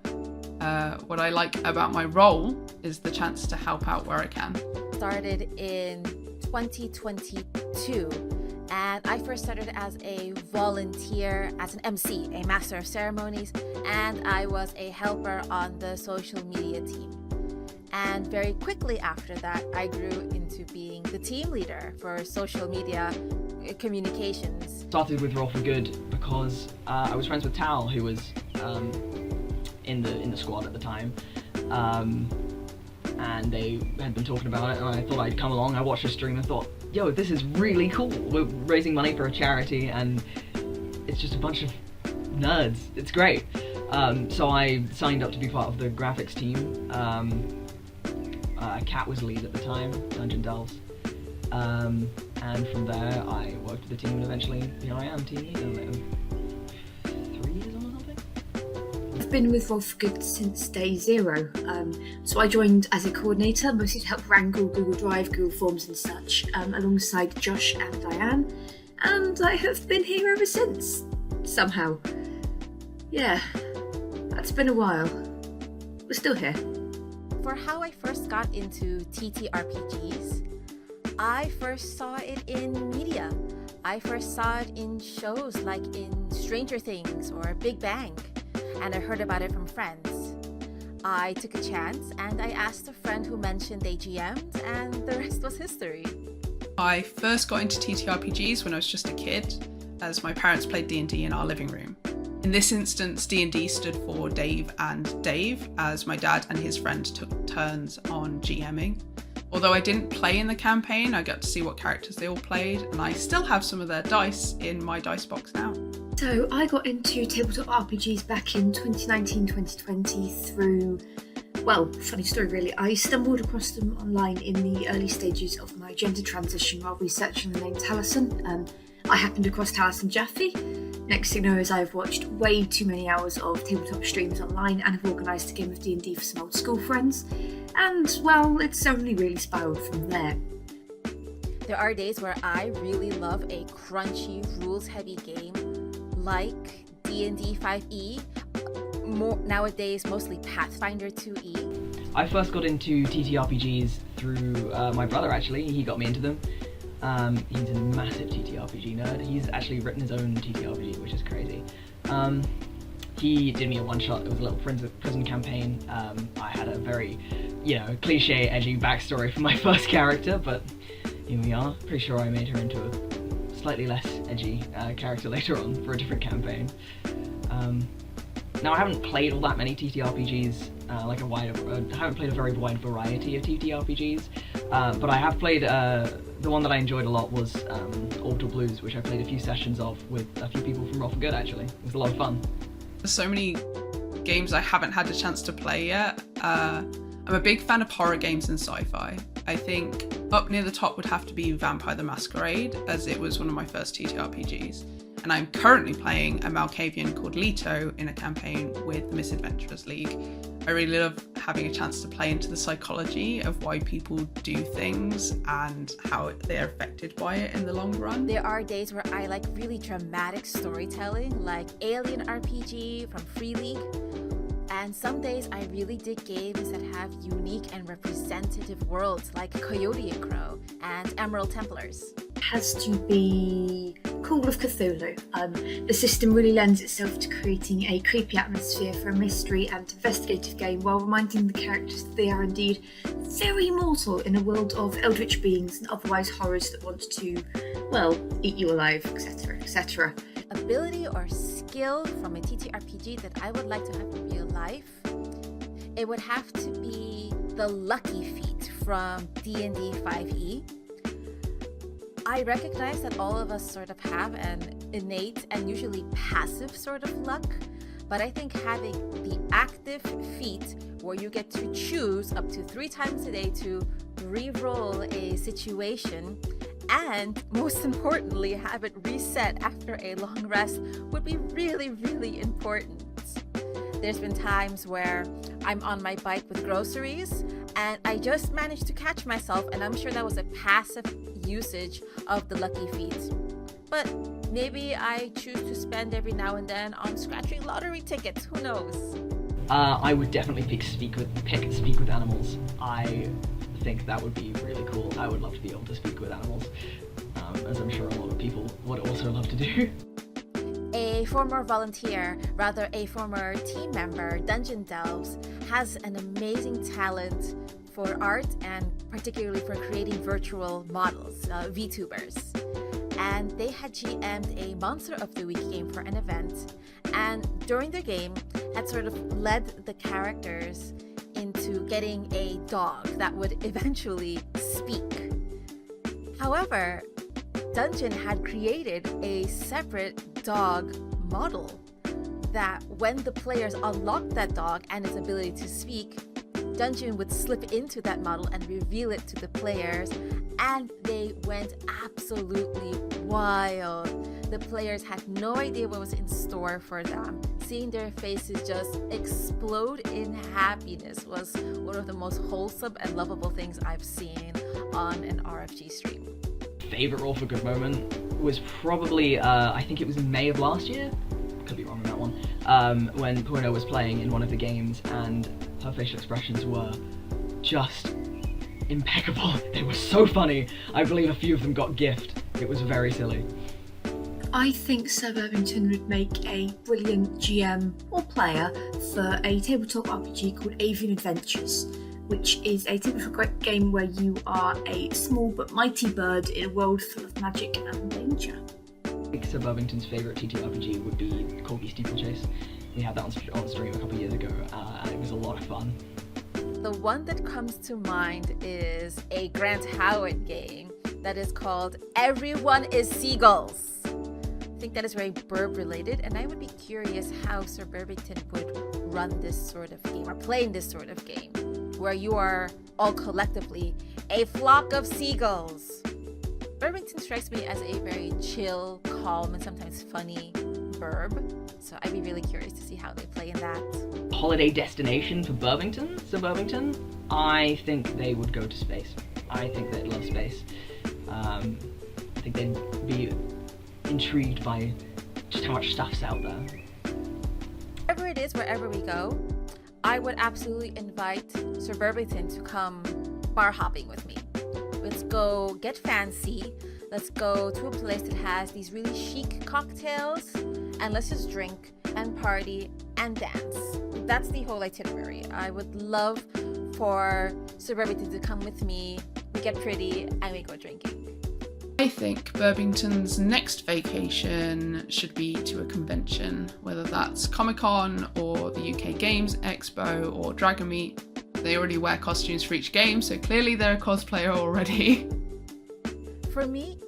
What I like about my role is the chance to help out where I can. Started in 2022, and I first started as a volunteer, as an MC, a master of ceremonies, and I was a helper on the social media team. And very quickly after that, I grew into being the team leader for social media communications. Started with Roll for Good because I was friends with Tal, who was in the squad at the time, and they had been talking about it, and I thought I'd come along. I watched a stream and thought, yo, this is really cool. We're raising money for a charity, and it's just a bunch of nerds. It's great. So I signed up to be part of the graphics team. Kat was lead at the time, Dungeon Delves. And from there, I worked with the team, and eventually, here I am, team leader. 3 years on or something? I've been with Roll for Good since day zero. So I joined as a coordinator, mostly to help wrangle Google Drive, Google Forms and such, alongside Josh and Diane. And I have been here ever since, somehow. Yeah, that's been a while. We're still here. For how I first got into TTRPGs, I first saw it in media. I first saw it in shows like in Stranger Things or Big Bang, and I heard about it from friends. I took a chance and I asked a friend who mentioned they GM'd, and the rest was history. I first got into TTRPGs when I was just a kid, as my parents played D&D in our living room. In this instance, D&D stood for Dave and Dave, as my dad and his friend took turns on GMing. Although I didn't play in the campaign, I got to see what characters they all played, and I still have some of their dice in my dice box now. So I got into tabletop RPGs back in 2019-2020 through, well, funny story really. I stumbled across them online in the early stages of my gender transition while researching the name Taliesin. I happened across Taliesin Jaffe. Next thing you know is I've watched way too many hours of tabletop streams online and have organised a game of D&D for some old school friends. And, well, it's only really spiralled from there. There are days where I really love a crunchy, rules-heavy game like D&D 5e, nowadays mostly Pathfinder 2e. I first got into TTRPGs through my brother, actually. He got me into them. He's a massive TTRPG nerd. He's actually written his own TTRPG, which is crazy. He did me a one-shot. It was a little prison campaign. I had a very, cliche, edgy backstory for my first character, but here we are. Pretty sure I made her into a slightly less edgy character later on for a different campaign. Now, I haven't played all that many TTRPGs, I haven't played a very wide variety of TTRPGs, but I have played, the one that I enjoyed a lot was Orbital Blues, which I played a few sessions of with a few people from Roll for Good, actually. It was a lot of fun. There's so many games I haven't had a chance to play yet. I'm a big fan of horror games and sci-fi. I think up near the top would have to be Vampire the Masquerade, as it was one of my first TTRPGs. And I'm currently playing a Malkavian called Leto in a campaign with the Misadventurers League. I really love having a chance to play into the psychology of why people do things and how they're affected by it in the long run. There are days where I like really dramatic storytelling, like Alien RPG from Free League. And some days I really dig games that have unique and representative worlds like Coyote and Crow and Emerald Templars. has to be Call of Cthulhu. The system really lends itself to creating a creepy atmosphere for a mystery and investigative game while reminding the characters that they are indeed very mortal in a world of eldritch beings and otherwise horrors that want to, well, eat you alive, etc., etc. Ability or skill from a TTRPG that I would like to have in real life, it would have to be the lucky feat from D&D 5e. I recognize that all of us sort of have an innate and usually passive sort of luck, but I think having the active feat where you get to choose up to 3 times a day to re-roll a situation and, most importantly, have it reset after a long rest would be really, really important. There's been times where I'm on my bike with groceries and I just managed to catch myself, and I'm sure that was a passive usage of the lucky feat. But maybe I choose to spend every now and then on scratching lottery tickets, who knows? I would definitely pick speak with animals. I think that would be really cool. I would love to be able to speak with animals, as I'm sure a lot of people would also love to do. A former volunteer, rather a former team member, Dungeon Delves, has an amazing talent for art and particularly for creating virtual models, VTubers. And they had GM'd a Monster of the Week game for an event, and during the game had sort of led the characters into getting a dog that would eventually speak. However, Dungeon had created a separate dog model that when the players unlocked that dog and its ability to speak, Dungeon would slip into that model and reveal it to the players, and they went absolutely wild. The players had no idea what was in store for them. Seeing their faces just explode in happiness was one of the most wholesome and lovable things I've seen on an RFG stream. Favorite Roll for Good moment was probably, I think it was in May of last year, could be wrong on that one, when Purno was playing in one of the games and her facial expressions were just impeccable. They were so funny. I believe a few of them got gift. It was very silly. I think Sir Burbington would make a brilliant GM or player for a tabletop RPG called Avian Adventures, which is a tabletop game where you are a small but mighty bird in a world full of magic and danger. I think Sir Burbington's favourite TTRPG would be Corgi Steeplechase. We had that on stream a couple of years ago, and it was a lot of fun. The one that comes to mind is a Grant Howard game that is called Everyone is Seagulls. I think that is very burb related, and I would be curious how Sir Burbington would run this sort of game or play in this sort of game where you are all collectively a flock of seagulls. Burbington strikes me as a very chill, calm, and sometimes funny burb, so I'd be really curious to see how they play in that. Holiday destination for Burbington, Sir Burbington? I think they would go to space. I think they'd love space. I think they'd be intrigued by just how much stuff's out there. Wherever it is, wherever we go, I would absolutely invite Sir Burbington to come bar hopping with me. Let's go get fancy. Let's go to a place that has these really chic cocktails, and let's just drink and party and dance. That's the whole itinerary. I would love for Sir Burbington to come with me. We get pretty and we go drinking. I think Burbington's next vacation should be to a convention, whether that's Comic-Con or the UK Games Expo or Dragon Meet. They already wear costumes for each game, so clearly they're a cosplayer already. For me,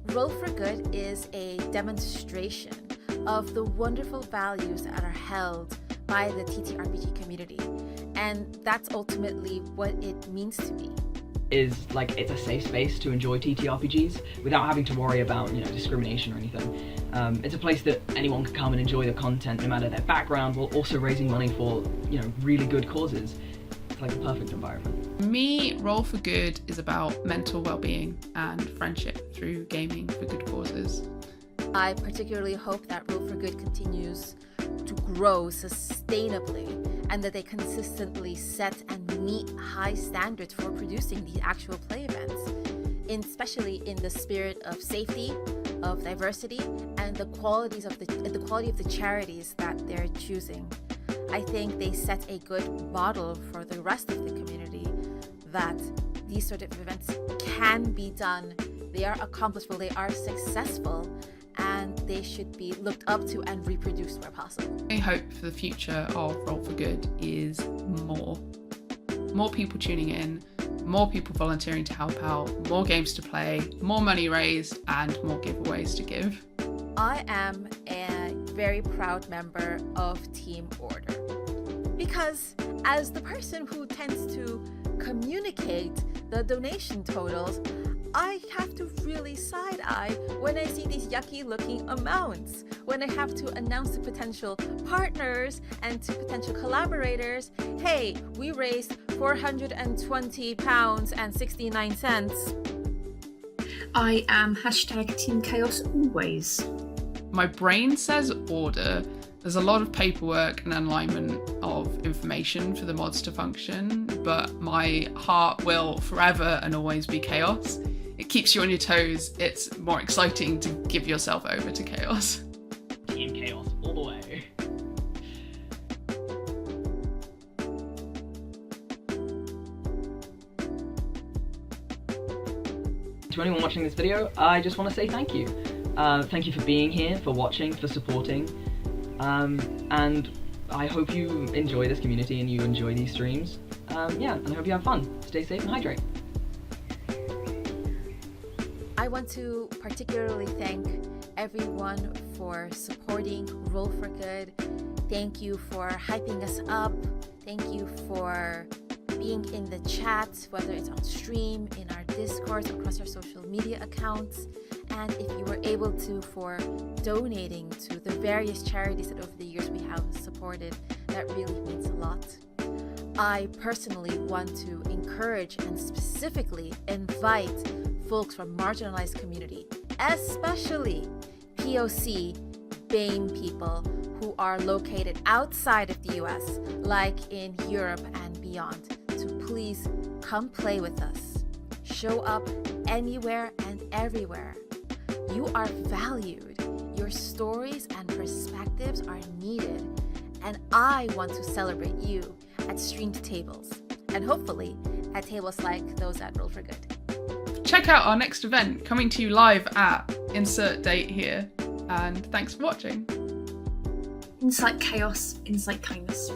Roll for Good is a demonstration of the wonderful values that are held by the TTRPG community, and that's ultimately what it means to me. Is like it's a safe space to enjoy TTRPGs without having to worry about discrimination or anything. It's a place that anyone can come and enjoy the content no matter their background, while also raising money for really good causes. It's like a perfect environment. For me, Roll for Good is about mental well-being and friendship through gaming for good causes. I particularly hope that Roll for Good continues to grow sustainably and that they consistently set and meet high standards for producing the actual play events. especially in the spirit of safety, of diversity, and the quality of the charities that they're choosing. I think they set a good model for the rest of the community that these sort of events can be done. They are accomplishable, they are successful, and they should be looked up to and reproduced where possible. My hope for the future of Roll for Good is more people tuning in, more people volunteering to help out, more games to play, more money raised, and more giveaways to give. I am a very proud member of Team Order because as the person who tends to communicate the donation totals, I have to really side-eye when I see these yucky looking amounts, when I have to announce to potential partners and to potential collaborators, hey, we raised £420 and 69 cents. I am #Team Chaos always. My brain says order. There's a lot of paperwork and alignment of information for the mods to function, but my heart will forever and always be chaos. It keeps you on your toes. It's more exciting to give yourself over to chaos. Team Chaos all the way. To anyone watching this video, I just want to say thank you. Thank you for being here, for watching, for supporting. And I hope you enjoy this community and you enjoy these streams. Yeah, and I hope you have fun. Stay safe and hydrate. I want to particularly thank everyone for supporting Roll for Good. Thank you for hyping us up. Thank you for being in the chat, whether it's on stream, in our Discord, across our social media accounts. And if you were able to, for donating to the various charities that over the years we have supported, that really means a lot. I personally want to encourage and specifically invite folks from marginalized community, especially POC, BAME people who are located outside of the US, like in Europe and beyond, to please come play with us. Show up anywhere and everywhere. You are valued. Your stories and perspectives are needed. And I want to celebrate you at streamed tables, and hopefully at tables like those at Roll for Good. Check out our next event coming to you live at insert date here. And thanks for watching. Insight chaos, insight kindness.